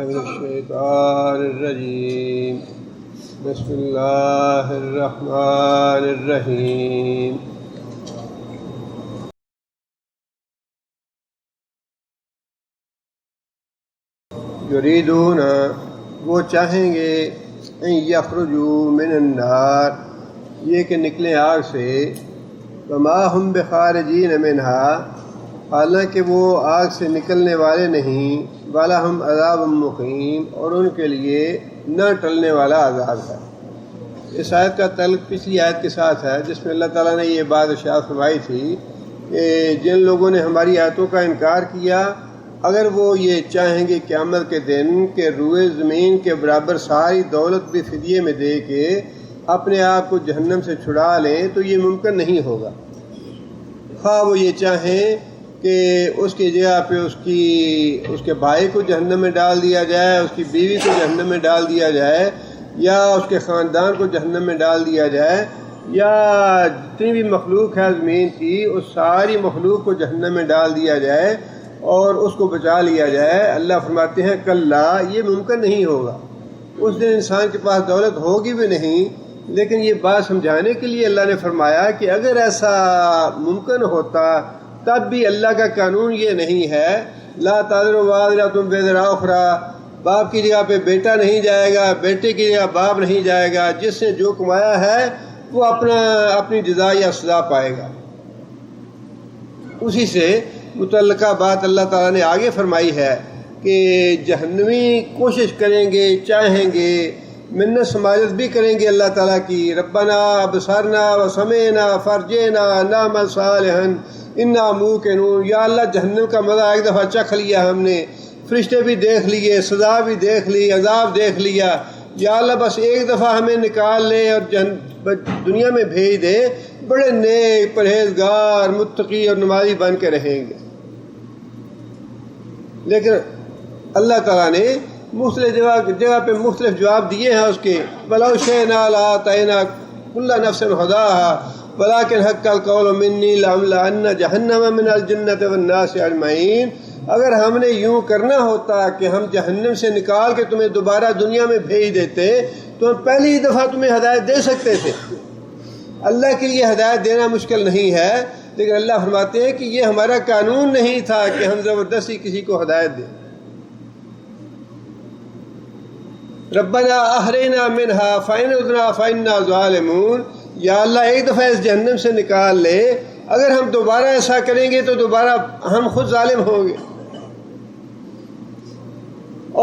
من الشیطان الرجیم بسم اللہ الرحمن الرحیم یریدون وہ چاہیں گے ان یخرجوا من النار یہ کہ نکلیں آگ سے وما هم بخارجین منها حالانکہ وہ آگ سے نکلنے والے نہیں وَلَهُمْ عَذَابٌ مُقِيمٌ اور ان کے لیے نہ ٹلنے والا عذاب ہے۔ اس آیت کا تعلق پچھلی آیت کے ساتھ ہے جس میں اللہ تعالیٰ نے یہ بات ارشاد فرمائی تھی کہ جن لوگوں نے ہماری آیتوں کا انکار کیا اگر وہ یہ چاہیں گے قیامت کے دن کہ روئے زمین کے برابر ساری دولت بھی فدیے میں دے کے اپنے آپ کو جہنم سے چھڑا لیں تو یہ ممکن نہیں ہوگا۔ خواہ وہ یہ چاہیں کہ اس کی جگہ پہ اس کے بھائی کو جہنم میں ڈال دیا جائے، اس کی بیوی کو جہنم میں ڈال دیا جائے، یا اس کے خاندان کو جہنم میں ڈال دیا جائے، یا جتنی بھی مخلوق ہے زمین کی اس ساری مخلوق کو جہنم میں ڈال دیا جائے اور اس کو بچا لیا جائے۔ اللہ فرماتے ہیں کلا یہ ممکن نہیں ہوگا، اس دن انسان کے پاس دولت ہوگی بھی نہیں۔ لیکن یہ بات سمجھانے کے لیے اللہ نے فرمایا کہ اگر ایسا ممکن ہوتا تب بھی اللہ کا قانون یہ نہیں ہے لا تذر وازرۃ وزر اخری، باپ کی جگہ پہ بیٹا نہیں جائے گا، بیٹے کی جگہ باپ نہیں جائے گا، جس نے جو کمایا ہے وہ اپنی جزا یا سزا پائے گا۔ اسی سے متعلقہ بات اللہ تعالیٰ نے آگے فرمائی ہے کہ جہنمی کوشش کریں گے، چاہیں گے، منت سماجت بھی کریں گے اللہ تعالیٰ کی، ربنا ابصرنا وسمعنا فرجعنا نعمل صالحا انا موقنون، یا اللہ جہنم کا مزہ ایک دفعہ چکھ لیا ہم نے، فرشتے بھی دیکھ لیے، سزا بھی دیکھ لی، عذاب دیکھ لیا، یا اللہ بس ایک دفعہ ہمیں نکال لے اور دنیا میں بھیج دے، بڑے نیک پرہیزگار متقی اور نمازی بن کے رہیں گے۔ لیکن اللہ تعالیٰ نے مختلف جگہ پہ مختلف جواب دیے ہیں اس کے، وَلَوْ شِئْنَا لَآتَيْنَا كُلَّ نَفْسٍ هُدَاهَا وَلَٰكِنْ حَقَّ الْقَوْلُ مِنِّي لَأَمْلَأَنَّ جَهَنَّمَ مِنَ الْجِنَّةِ وَالنَّاسِ أَجْمَعِينَ، اگر ہم نے یوں کرنا ہوتا کہ ہم جہنم سے نکال کے تمہیں دوبارہ دنیا میں بھیج دیتے تو ہم پہلی دفعہ تمہیں ہدایت دے سکتے تھے۔ اللہ کے لیے ہدایت دینا مشکل نہیں ہے، لیکن اللہ فرماتے ہیں کہ یہ ہمارا قانون نہیں تھا کہ ہم زبردستی کسی کو ہدایت دیں۔ ربنا اخرجنا منها فإن عدنا فإنا ظالمون، یا اللہ ایک دفعہ اس جہنم سے نکال لے، اگر ہم دوبارہ ایسا کریں گے تو دوبارہ ہم خود ظالم ہوں گے۔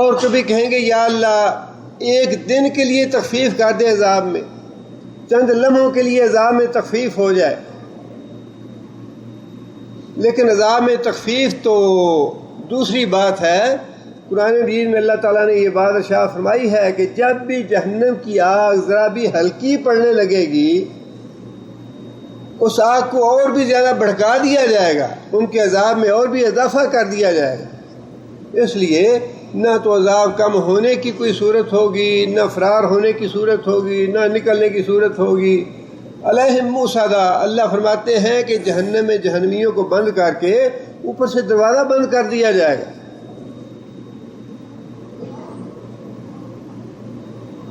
اور کبھی کہیں گے یا اللہ ایک دن کے لیے تخفیف کر دے عذاب میں، چند لمحوں کے لیے عذاب میں تخفیف ہو جائے۔ لیکن عذاب میں تخفیف تو دوسری بات ہے۔ قرآن مجید میں اللہ تعالیٰ نے یہ بات ارشاد فرمائی ہے کہ جب بھی جہنم کی آگ ذرا بھی ہلکی پڑنے لگے گی اس آگ کو اور بھی زیادہ بھڑکا دیا جائے گا، ان کے عذاب میں اور بھی اضافہ کر دیا جائے گا۔ اس لیے نہ تو عذاب کم ہونے کی کوئی صورت ہوگی، نہ فرار ہونے کی صورت ہوگی، نہ نکلنے کی صورت ہوگی۔ علیہم موصدا، اللہ فرماتے ہیں کہ جہنم میں جہنمیوں کو بند کر کے اوپر سے دروازہ بند کر دیا جائے گا۔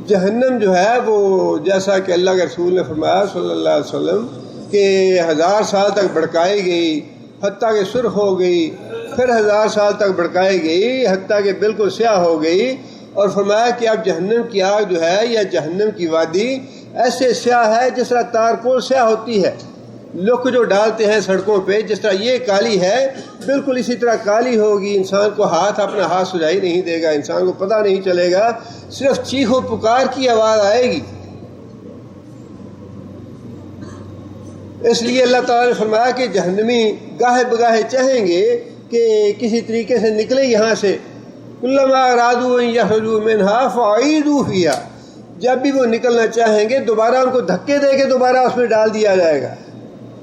جہنم جو ہے وہ جیسا کہ اللہ کے رسول نے فرمایا صلی اللہ علیہ وسلم کہ 1000 سال تک بھڑکائی گئی حتیٰ کہ سرخ ہو گئی، پھر 1000 سال تک بھڑکائی گئی حتیٰ کہ بالکل سیاہ ہو گئی، اور فرمایا کہ اب جہنم کی آگ جو ہے یا جہنم کی وادی ایسے سیاہ ہے جس طرح تارکول سیاہ ہوتی ہے، لوگ جو ڈالتے ہیں سڑکوں پہ جس طرح یہ کالی ہے بالکل اسی طرح کالی ہوگی۔ انسان کو اپنا ہاتھ سجائی نہیں دے گا، انسان کو پتہ نہیں چلے گا، صرف چیخ و پکار کی آواز آئے گی۔ اس لیے اللہ تعالیٰ نے فرمایا کہ جہنمی گاہے بگاہے چاہیں گے کہ کسی طریقے سے نکلے یہاں سے، کلما ارادوا ان یخرجوا منها فاعیدوا فیہا، جب بھی وہ نکلنا چاہیں گے دوبارہ ان کو دھکے دے کے دوبارہ اس میں ڈال دیا جائے گا۔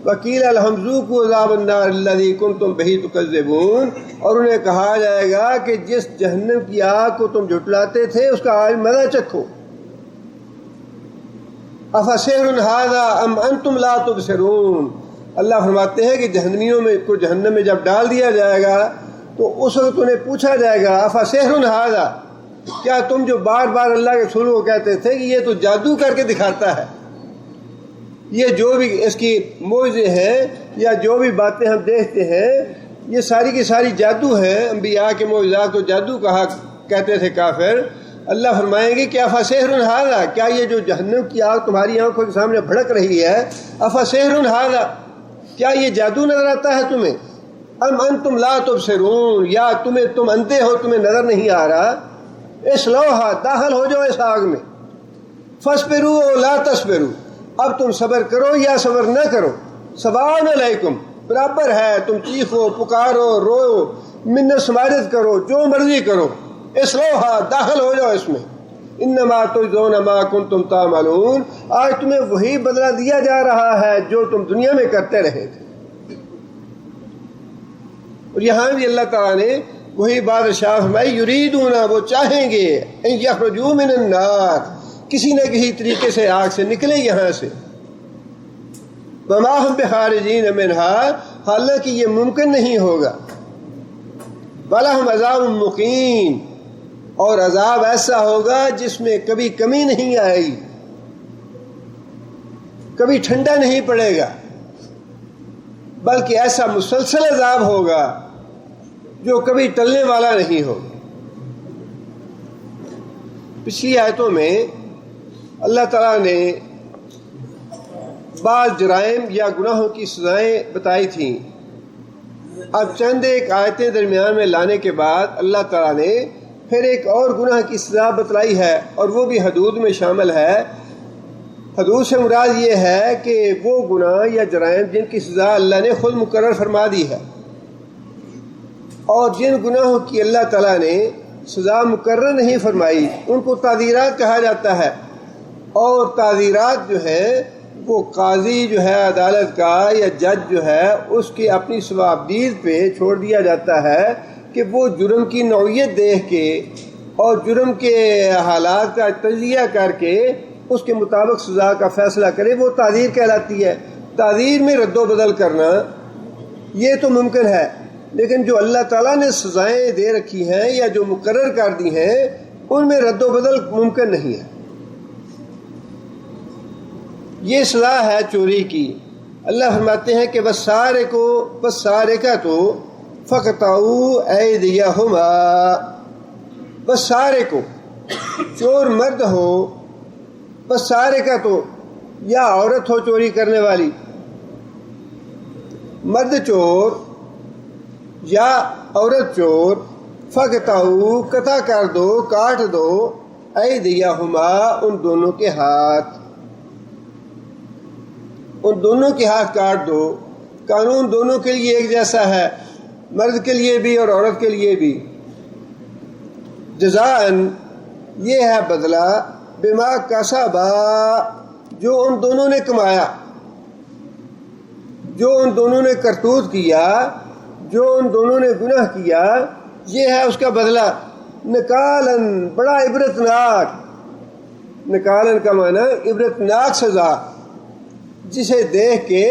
وقیل الحم ذوقوا عذاب النار الذی کنتم بہ تکذبون، اور انہیں کہا جائے گا کہ جس جہنم کی آگ کو تم جھٹلاتے تھے اس کا آج مزہ چکھو۔ افسحر ھذا ام انتم لا تبصرون، اللہ فرماتے ہیں کہ جہنمیوں میں کو جہنم میں جب ڈال دیا جائے گا تو اس وقت انہیں پوچھا جائے گا افسحر ھذا، کیا تم جو بار بار اللہ کے رسول کو کہتے تھے کہ یہ تو جادو کر کے دکھاتا ہے، یہ جو بھی اس کی معجزے ہیں یا جو بھی باتیں ہم دیکھتے ہیں یہ ساری کی ساری جادو ہیں، انبیاء کے معجزات کو جادو کہا کہتے تھے کافر، اللہ فرمائیں گے کہ افسحر ھذا، کیا یہ جو جہنم کی آگ تمہاری آنکھوں کے سامنے بھڑک رہی ہے، افسحر ھذا، کیا یہ جادو نظر آتا ہے تمہیں، ام انتم لا تبصرون، یا تم اندھے ہو، تمہیں نظر نہیں آ رہا، اصلوھا، داخل ہو جاؤ اس آگ میں، فاصبروا او لا تصبروا، اب تم صبر کرو یا صبر نہ کرو، سواء علیکم، برابر ہے، تم چیخو، پکارو، رو، منت سماجت کرو، جو مرضی کرو، اصلوھا، داخل ہو جاؤ اس میں، انما تجزون ما کنتم تعملون، آج تمہیں وہی بدلہ دیا جا رہا ہے جو تم دنیا میں کرتے رہے تھے۔ اور یہاں بھی اللہ تعالیٰ نے وہی بات ارشاد فرمائی، یریدون، وہ چاہیں گے، ان یخرجوا من النار، کسی نہ کسی طریقے سے آگ سے نکلیں یہاں سے، وما ہم بخارجین منہا، حالانکہ یہ ممکن نہیں ہوگا، ولہم عذاب مقیم، اور عذاب ایسا ہوگا جس میں کبھی کمی نہیں آئے گی، کبھی ٹھنڈا نہیں پڑے گا، بلکہ ایسا مسلسل عذاب ہوگا جو کبھی ٹلنے والا نہیں ہوگا۔ پچھلی آیتوں میں اللہ تعالیٰ نے بعض جرائم یا گناہوں کی سزائیں بتائی تھیں، اب چند ایک آیتیں درمیان میں لانے کے بعد اللہ تعالیٰ نے پھر ایک اور گناہ کی سزا بتلائی ہے، اور وہ بھی حدود میں شامل ہے۔ حدود سے مراد یہ ہے کہ وہ گناہ یا جرائم جن کی سزا اللہ نے خود مقرر فرما دی ہے، اور جن گناہوں کی اللہ تعالیٰ نے سزا مقرر نہیں فرمائی ان کو تعزیرات کہا جاتا ہے، اور تعزیرات جو ہیں وہ قاضی جو ہے عدالت کا یا جج جو ہے اس کی اپنی ثوابدید پہ چھوڑ دیا جاتا ہے کہ وہ جرم کی نوعیت دیکھ کے اور جرم کے حالات کا تجزیہ کر کے اس کے مطابق سزا کا فیصلہ کرے، وہ تعزیر کہلاتی ہے۔ تعزیر میں رد و بدل کرنا یہ تو ممکن ہے، لیکن جو اللہ تعالیٰ نے سزائیں دے رکھی ہیں یا جو مقرر کر دی ہیں ان میں رد و بدل ممکن نہیں ہے۔ یہ سزا ہے چوری کی۔ اللہ فرماتے ہیں کہ بس سارے کا تو فقطعوا ایدیہما، بس سارے کو، چور مرد ہو، بس سارے کا تو، یا عورت ہو چوری کرنے والی، مرد چور یا عورت چور، فقطعوا، قطع کر دو، کاٹ دو، ایدیہما، ان دونوں کے ہاتھ، ان دونوں کے ہاتھ کاٹ دو۔ قانون دونوں کے لیے ایک جیسا ہے، مرد کے لیے بھی اور عورت کے لیے بھی۔ جزاءً، یہ ہے بدلہ، بما کسبا، جو ان دونوں نے کمایا، جو ان دونوں نے کرتوت کیا، جو ان دونوں نے گناہ کیا، یہ ہے اس کا بدلہ۔ نکالن، بڑا عبرتناک، نکالن کا معنی عبرتناک سزا، جسے دیکھ کے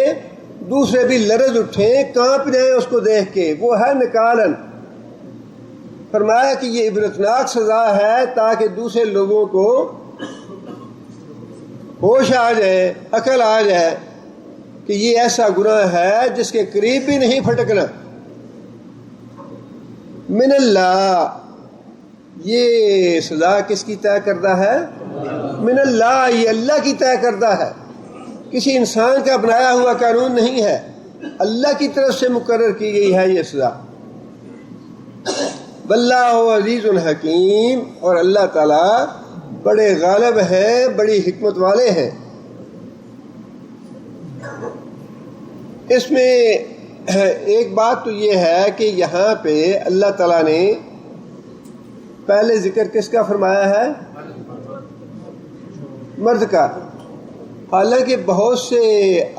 دوسرے بھی لرز اٹھیں، کانپ جائیں اس کو دیکھ کے، وہ ہے نکالن۔ فرمایا کہ یہ عبرتناک سزا ہے تاکہ دوسرے لوگوں کو ہوش آ جائے، عقل آ جائے کہ یہ ایسا گناہ ہے جس کے قریب بھی نہیں پھٹکنا۔ من اللہ، یہ سزا کس کی طے کردہ ہے؟ من اللہ، یہ اللہ کی طے کردہ ہے، کسی انسان کا بنایا ہوا قانون نہیں ہے، اللہ کی طرف سے مقرر کی گئی ہے یہ سزا۔ واللہ عزیز الحکیم، اور اللہ تعالیٰ بڑے غالب ہیں، بڑی حکمت والے ہیں۔ اس میں ایک بات تو یہ ہے کہ یہاں پہ اللہ تعالیٰ نے پہلے ذکر کس کا فرمایا ہے؟ مرد کا، حالانکہ بہت سے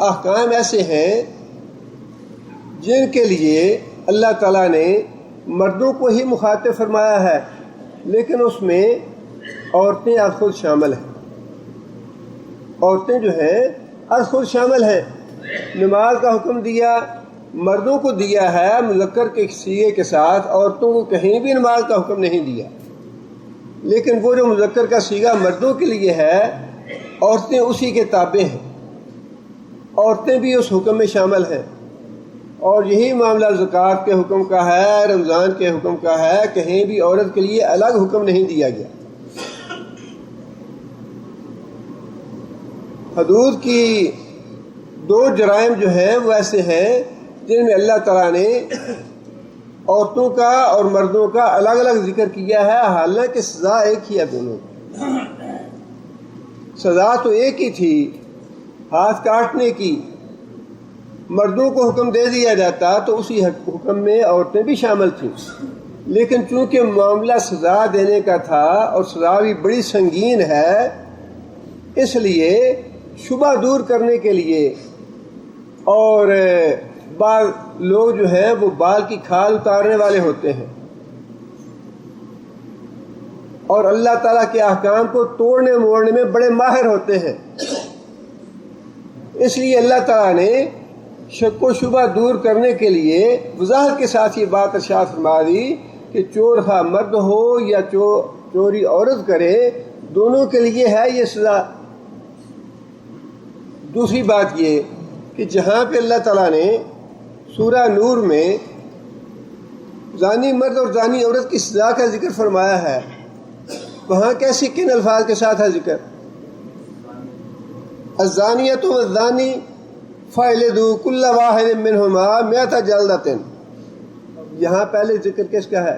احکام ایسے ہیں جن کے لیے اللہ تعالیٰ نے مردوں کو ہی مخاطب فرمایا ہے، لیکن اس میں عورتیں از خود شامل ہیں، عورتیں جو ہیں از خود شامل ہیں۔ نماز کا حکم دیا مردوں کو دیا ہے مذکر کے صیغے کے ساتھ، عورتوں کو کہیں بھی نماز کا حکم نہیں دیا۔ لیکن وہ جو مذکر کا صیغہ مردوں کے لیے ہے، عورتیں اسی کے تابع ہیں، عورتیں بھی اس حکم میں شامل ہیں، اور یہی معاملہ زکوٰۃ کے حکم کا ہے، رمضان کے حکم کا ہے، کہیں بھی عورت کے لیے الگ حکم نہیں دیا گیا۔ حدود کی دو جرائم جو ہیں وہ ایسے ہیں جن میں اللہ تعالیٰ نے عورتوں کا اور مردوں کا الگ الگ ذکر کیا ہے، حالانکہ سزا ایک ہی ہے دونوں کی۔ سزا تو ایک ہی تھی، ہاتھ کاٹنے کی، مردوں کو حکم دے دیا جاتا تو اسی حکم میں عورتیں بھی شامل تھیں، لیکن چونکہ معاملہ سزا دینے کا تھا اور سزا بھی بڑی سنگین ہے، اس لیے شبہ دور کرنے کے لیے، اور بعض لوگ جو ہیں وہ بال کی کھال اتارنے والے ہوتے ہیں اور اللہ تعالیٰ کے احکام کو توڑنے موڑنے میں بڑے ماہر ہوتے ہیں، اس لیے اللہ تعالیٰ نے شک و شبہ دور کرنے کے لیے وضاحت کے ساتھ یہ بات ارشاد فرما دی کہ چور خواہ مرد ہو یا چوری عورت کرے، دونوں کے لیے ہے یہ سزا۔ دوسری بات یہ کہ جہاں پہ اللہ تعالیٰ نے سورہ نور میں زانی مرد اور زانی عورت کی سزا کا ذکر فرمایا ہے، وہاں کیسی کن الفاظ کے ساتھ ہے ذکر؟ الزانیۃ والزانی فاجلدوا کل واحد منہما مئۃ جلدۃ۔ یہاں پہلے ذکر کس کا ہے؟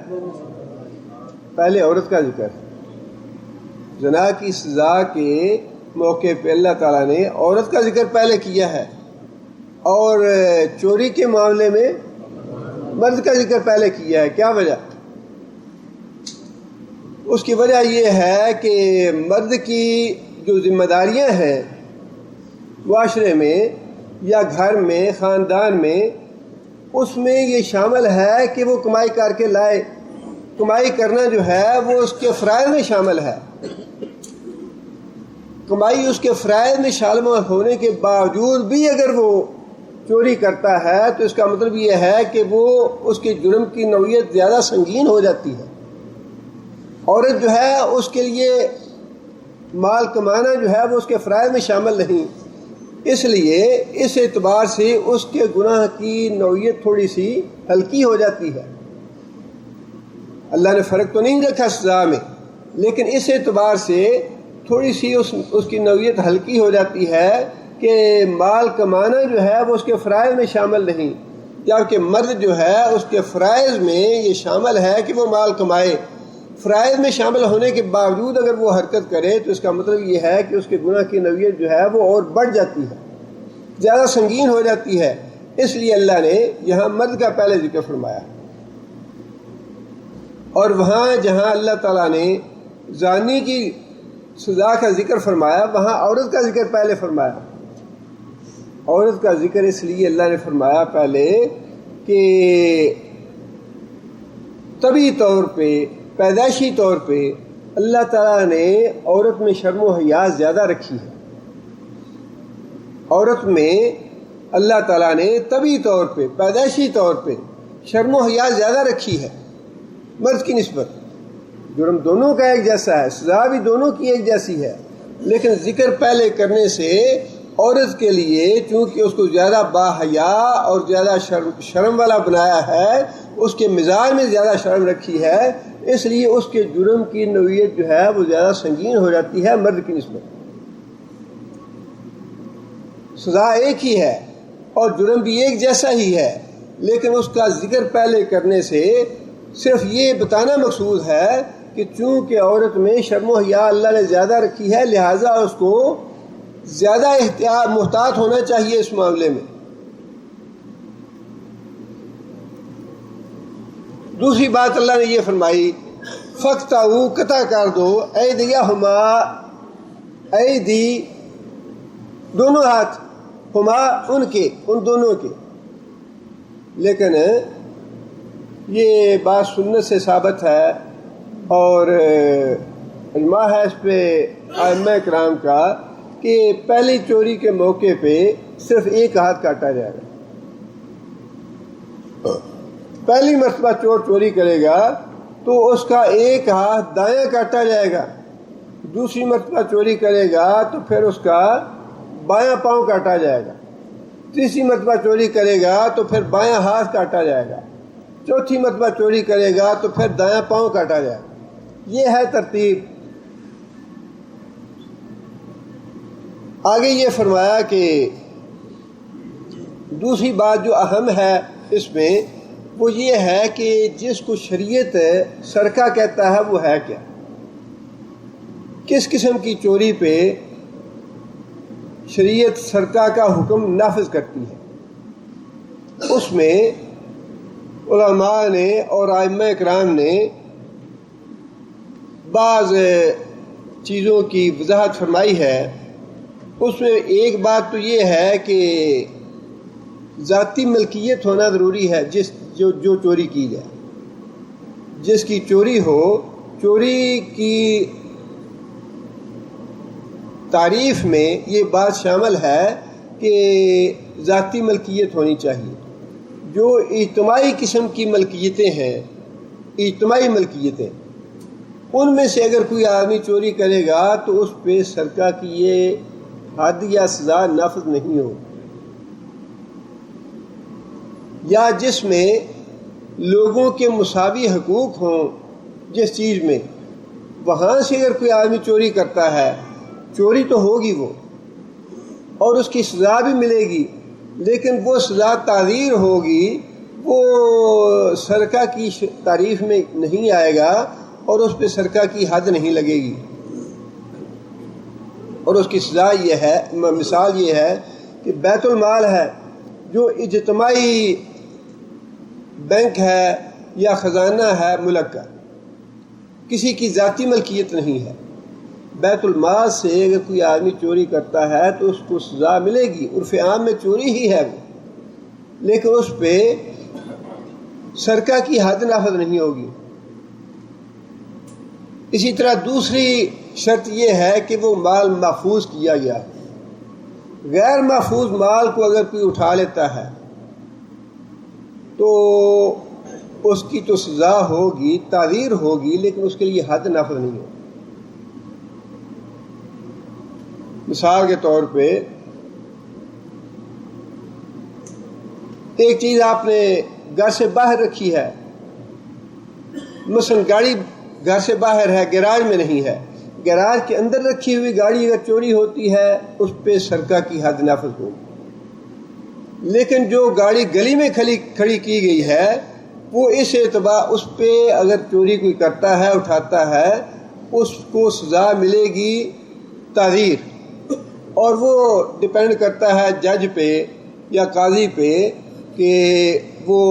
پہلے عورت کا ذکر ہے۔ زنا کی سزا کے موقع پہ اللہ تعالیٰ نے عورت کا ذکر پہلے کیا ہے، اور چوری کے معاملے میں مرد کا ذکر پہلے کیا ہے۔ کیا وجہ؟ اس کی وجہ یہ ہے کہ مرد کی جو ذمہ داریاں ہیں معاشرے میں یا گھر میں، خاندان میں، اس میں یہ شامل ہے کہ وہ کمائی کر کے لائے۔ کمائی کرنا جو ہے وہ اس کے فرائض میں شامل ہے۔ کمائی اس کے فرائض میں شامل ہونے کے باوجود بھی اگر وہ چوری کرتا ہے تو اس کا مطلب یہ ہے کہ وہ اس کے جرم کی نوعیت زیادہ سنگین ہو جاتی ہے۔ عورت جو ہے اس کے لیے مال کمانا جو ہے وہ اس کے فرائض میں شامل نہیں، اس لیے اس اعتبار سے اس کے گناہ کی نوعیت تھوڑی سی ہلکی ہو جاتی ہے۔ اللہ نے فرق تو نہیں رکھا سزا میں، لیکن اس اعتبار سے تھوڑی سی اس کی نوعیت ہلکی ہو جاتی ہے کہ مال کمانا جو ہے وہ اس کے فرائض میں شامل نہیں، جبکہ مرد جو ہے اس کے فرائض میں یہ شامل ہے کہ وہ مال کمائے۔ فرائض میں شامل ہونے کے باوجود اگر وہ حرکت کرے تو اس کا مطلب یہ ہے کہ اس کے گناہ کی نوعیت جو ہے وہ اور بڑھ جاتی ہے، زیادہ سنگین ہو جاتی ہے۔ اس لیے اللہ نے یہاں مرد کا پہلے ذکر فرمایا، اور وہاں جہاں اللہ تعالیٰ نے زانی کی سزا کا ذکر فرمایا وہاں عورت کا ذکر پہلے فرمایا۔ عورت کا ذکر اس لیے اللہ نے فرمایا پہلے کہ طبعی طور پہ، پیدائشی طور پہ اللہ تعالیٰ نے عورت میں شرم و حیا زیادہ رکھی ہے۔ عورت میں اللہ تعالیٰ نے طبعی طور پہ، پیدائشی طور پہ شرم و حیا زیادہ رکھی ہے مرد کی نسبت۔ جرم دونوں کا ایک جیسا ہے، سزا بھی دونوں کی ایک جیسی ہے، لیکن ذکر پہلے کرنے سے عورت کے لیے چونکہ اس کو زیادہ با حیا اور زیادہ شرم والا بنایا ہے، اس کے مزاج میں زیادہ شرم رکھی ہے، اس لیے اس کے جرم کی نوعیت جو ہے وہ زیادہ سنگین ہو جاتی ہے مرد کی نسبت۔ سزا ایک ہی ہے اور جرم بھی ایک جیسا ہی ہے، لیکن اس کا ذکر پہلے کرنے سے صرف یہ بتانا مقصود ہے کہ چونکہ عورت میں شرم و حیا اللہ نے زیادہ رکھی ہے، لہٰذا اس کو زیادہ محتاط ہونا چاہیے اس معاملے میں۔ دوسری بات اللہ نے یہ فرمائی، فَقْطَعُوا قطع کر دو أَيْدِيَهُمَا، ایدی دونوں ہاتھ، ہما ان کے، ان دونوں کے۔ لیکن یہ بات سنت سے ثابت ہے اور اجماع ہے اس پہ ائمہ کرام کا کہ پہلی چوری کے موقع پہ صرف ایک ہاتھ کاٹا جائے گا۔ پہلی مرتبہ چور چوری کرے گا تو اس کا ایک ہاتھ دایاں کاٹا جائے گا، دوسری مرتبہ چوری کرے گا تو پھر اس کا بایاں پاؤں کاٹا جائے گا، تیسری مرتبہ چوری کرے گا تو پھر بایاں ہاتھ کاٹا جائے گا، چوتھی مرتبہ چوری کرے گا تو پھر دایاں پاؤں کاٹا جائے گا۔ یہ ہے ترتیب۔ آگے یہ فرمایا کہ دوسری بات جو اہم ہے اس میں وہ یہ ہے کہ جس کو شریعت سرقہ کہتا ہے وہ ہے کیا، کس قسم کی چوری پہ شریعت سرقہ کا حکم نافذ کرتی ہے۔ اس میں علماء نے اور ائمہ اکرام نے بعض چیزوں کی وضاحت فرمائی ہے۔ اس میں ایک بات تو یہ ہے کہ ذاتی ملکیت ہونا ضروری ہے، جو چوری کی جائے، جس کی چوری ہو، چوری کی تعریف میں یہ بات شامل ہے کہ ذاتی ملکیت ہونی چاہیے۔ جو اجتماعی قسم کی ملکیتیں ہیں، اجتماعی ملکیتیں، ان میں سے اگر کوئی آدمی چوری کرے گا تو اس پہ سرقہ کی یہ حد یا سزا نافذ نہیں ہو، یا جس میں لوگوں کے مساوی حقوق ہوں، جس چیز میں وہاں سے اگر کوئی آدمی چوری کرتا ہے، چوری تو ہوگی وہ اور اس کی سزا بھی ملے گی، لیکن وہ سزا تعزیر ہوگی، وہ سرقہ کی تعریف میں نہیں آئے گا اور اس پہ سرقہ کی حد نہیں لگے گی۔ اور اس کی سزا یہ ہے، مثال یہ ہے کہ بیت المال ہے جو اجتماعی بینک ہے یا خزانہ ہے ملک کا، کسی کی ذاتی ملکیت نہیں ہے، بیت المال سے اگر کوئی آدمی چوری کرتا ہے تو اس کو سزا ملے گی، عرف عام میں چوری ہی ہے وہ، لیکن اس پہ سرقہ کی حد نافذ نہیں ہوگی۔ اسی طرح دوسری شرط یہ ہے کہ وہ مال محفوظ کیا گیا، غیر محفوظ مال کو اگر کوئی اٹھا لیتا ہے تو اس کی تو سزا ہوگی، تعزیر ہوگی، لیکن اس کے لیے حد نافذ نہیں ہوگی۔ مثال کے طور پہ ایک چیز آپ نے گھر سے باہر رکھی ہے، مثلا گاڑی گھر سے باہر ہے، گیراج میں نہیں ہے، گیراج کے اندر رکھی ہوئی گاڑی اگر چوری ہوتی ہے اس پہ سرقہ کی حد نافذ ہوگی، لیکن جو گاڑی گلی میں کھڑی کی گئی ہے وہ اس اعتبار اس پہ اگر چوری کوئی کرتا ہے، اٹھاتا ہے، اس کو سزا ملے گی تعزیر، اور وہ ڈپینڈ کرتا ہے جج پہ یا قاضی پہ کہ وہ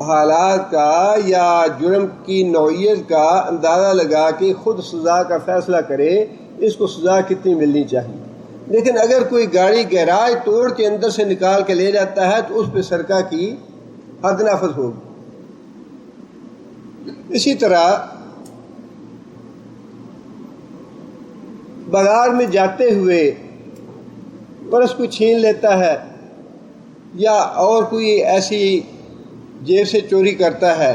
حالات کا یا جرم کی نوعیت کا اندازہ لگا کے خود سزا کا فیصلہ کرے، اس کو سزا کتنی ملنی چاہیے۔ لیکن اگر کوئی گاڑی گیراج توڑ کے اندر سے نکال کے لے جاتا ہے تو اس پہ سرقہ کی حد نافذ ہوگی۔ اسی طرح بازار میں جاتے ہوئے پرس کو چھین لیتا ہے یا اور کوئی ایسی جیب سے چوری کرتا ہے،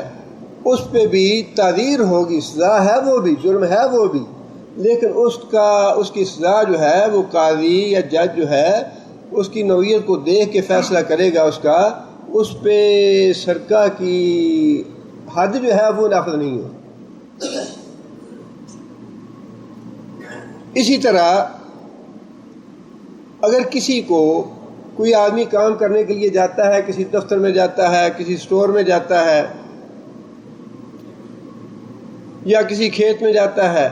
اس پہ بھی تعزیر ہوگی، سزا ہے، وہ بھی جرم ہے وہ بھی، لیکن اس کی سزا جو ہے وہ قاضی یا جج جو ہے اس کی نوعیت کو دیکھ کے فیصلہ کرے گا، اس پہ سرقہ کی حد جو ہے وہ نافذ نہیں ہو۔ اسی طرح اگر کسی کو کوئی آدمی کام کرنے کے لیے جاتا ہے، کسی دفتر میں جاتا ہے، کسی اسٹور میں جاتا ہے یا کسی کھیت میں جاتا ہے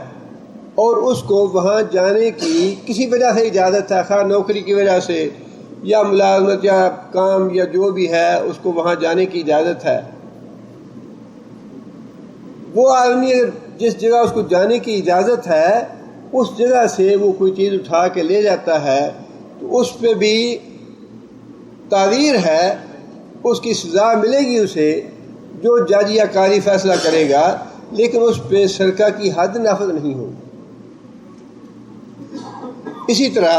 اور اس کو وہاں جانے کی کسی وجہ سے اجازت ہے، خواہ نوکری کی وجہ سے یا ملازمت یا کام یا جو بھی ہے، اس کو وہاں جانے کی اجازت ہے، وہ آدمی اگر جس جگہ اس کو جانے کی اجازت ہے اس جگہ سے وہ کوئی چیز اٹھا کے لے جاتا ہے تو اس پہ بھی تعزیر ہے، اس کی سزا ملے گی اسے، جو جج یا قاضی فیصلہ کرے گا، لیکن اس پہ سرقہ کی حد نافذ نہیں ہوگی۔ اسی طرح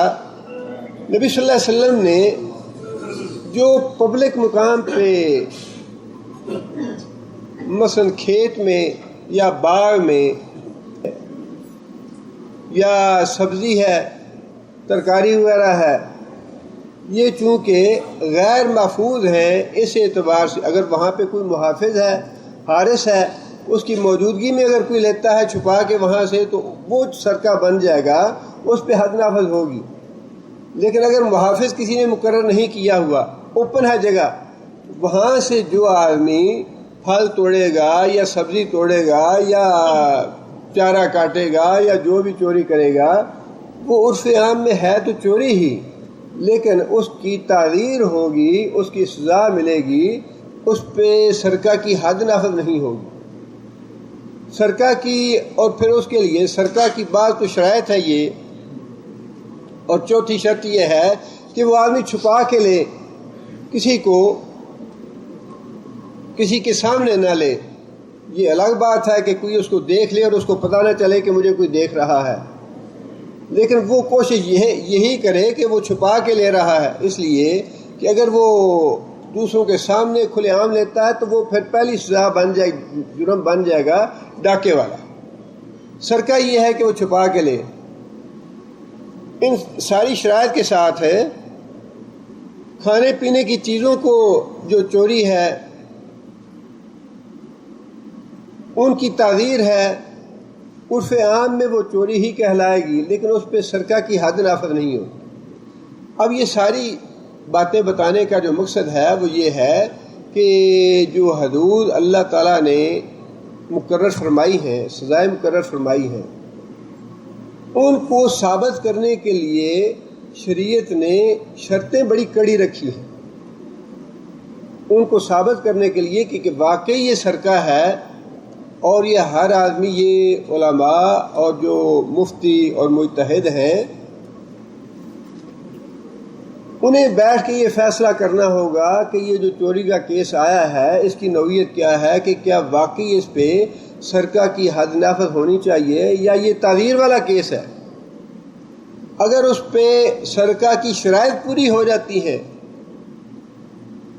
نبی صلی اللہ علیہ وسلم نے جو پبلک مقام پہ مثلا کھیت میں یا باغ میں یا سبزی ہے، ترکاری وغیرہ ہے، یہ چونکہ غیر محفوظ ہیں اس اعتبار سے، اگر وہاں پہ کوئی محافظ ہے، حارس ہے، اس کی موجودگی میں اگر کوئی لیتا ہے چھپا کے وہاں سے تو وہ سرقہ بن جائے گا، اس پہ حد نافذ ہوگی۔ لیکن اگر محافظ کسی نے مقرر نہیں کیا ہوا، اوپن ہے جگہ، وہاں سے جو آدمی پھل توڑے گا یا سبزی توڑے گا یا چارہ کاٹے گا یا جو بھی چوری کرے گا، وہ عرف عام میں ہے تو چوری ہی، لیکن اس کی تعزیر ہوگی، اس کی سزا ملے گی، اس پہ سرقہ کی حد نافذ نہیں ہوگی۔ سرقہ کی، اور پھر اس کے لیے سرقہ کی بعض تو شرائط ہے یہ، اور چوتھی شرط یہ ہے کہ وہ آدمی چھپا کے لے، کسی کو کسی کے سامنے نہ لے۔ یہ الگ بات ہے کہ کوئی اس کو دیکھ لے اور اس کو پتہ نہ چلے کہ مجھے کوئی دیکھ رہا ہے، لیکن وہ کوشش یہی کرے کہ وہ چھپا کے لے رہا ہے، اس لیے کہ اگر وہ دوسروں کے سامنے کھلے عام لیتا ہے تو وہ پھر پہلی سزا بن جائے، جرم بن جائے گا ڈاکے والا۔ سرقہ یہ ہے کہ وہ چھپا کے لے۔ ان ساری شرائط کے ساتھ ہے کھانے پینے کی چیزوں کو جو چوری ہے ان کی تعزیر ہے، عرف عام میں وہ چوری ہی کہلائے گی، لیکن اس پہ سرقہ کی حد نافذ نہیں ہوگی۔ اب یہ ساری باتیں بتانے کا جو مقصد ہے وہ یہ ہے کہ جو حدود اللہ تعالیٰ نے مقرر فرمائی ہیں، سزائیں مقرر فرمائی ہیں، ان کو ثابت کرنے کے لیے شریعت نے شرطیں بڑی کڑی رکھی ہیں۔ ان کو ثابت کرنے کے لیے کہ واقعی یہ سرقہ ہے، اور یہ ہر آدمی، یہ علماء اور جو مفتی اور مجتہد ہیں، انہیں بیٹھ کے یہ فیصلہ کرنا ہوگا کہ یہ جو چوری کا کیس آیا ہے اس کی نوعیت کیا ہے، کہ کیا واقعی اس پہ سرقہ کی حد نافذ ہونی چاہیے یا یہ تعزیر والا کیس ہے۔ اگر اس پہ سرقہ کی شرائط پوری ہو جاتی ہے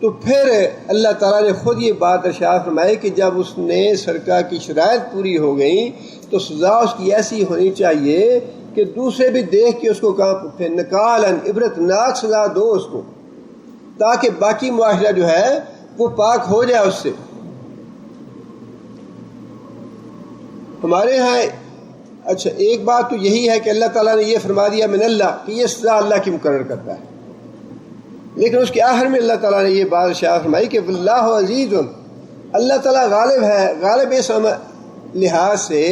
تو پھر اللہ تعالیٰ نے خود یہ بات ارشاد فرمائی کہ جب اس نے سرقہ کی شرائط پوری ہو گئی تو سزا اس کی ایسی ہونی چاہیے کہ دوسرے بھی دیکھ کے اس کو کہاں پھر نکالن عبرت ناک سزا دو اس کو، تاکہ باقی معاشرہ جو ہے وہ پاک ہو جائے اس سے۔ ہمارے ہاں اچھا ایک بات تو یہی ہے کہ اللہ تعالیٰ نے یہ فرما دیا من اللہ کہ یہ سزا اللہ کی مقرر کرتا ہے، لیکن اس کے آخر میں اللہ تعالیٰ نے یہ بات ارشاد فرمائی کہ واللہ عزیز، اللہ تعالیٰ غالب ہے۔ غالب اس لحاظ سے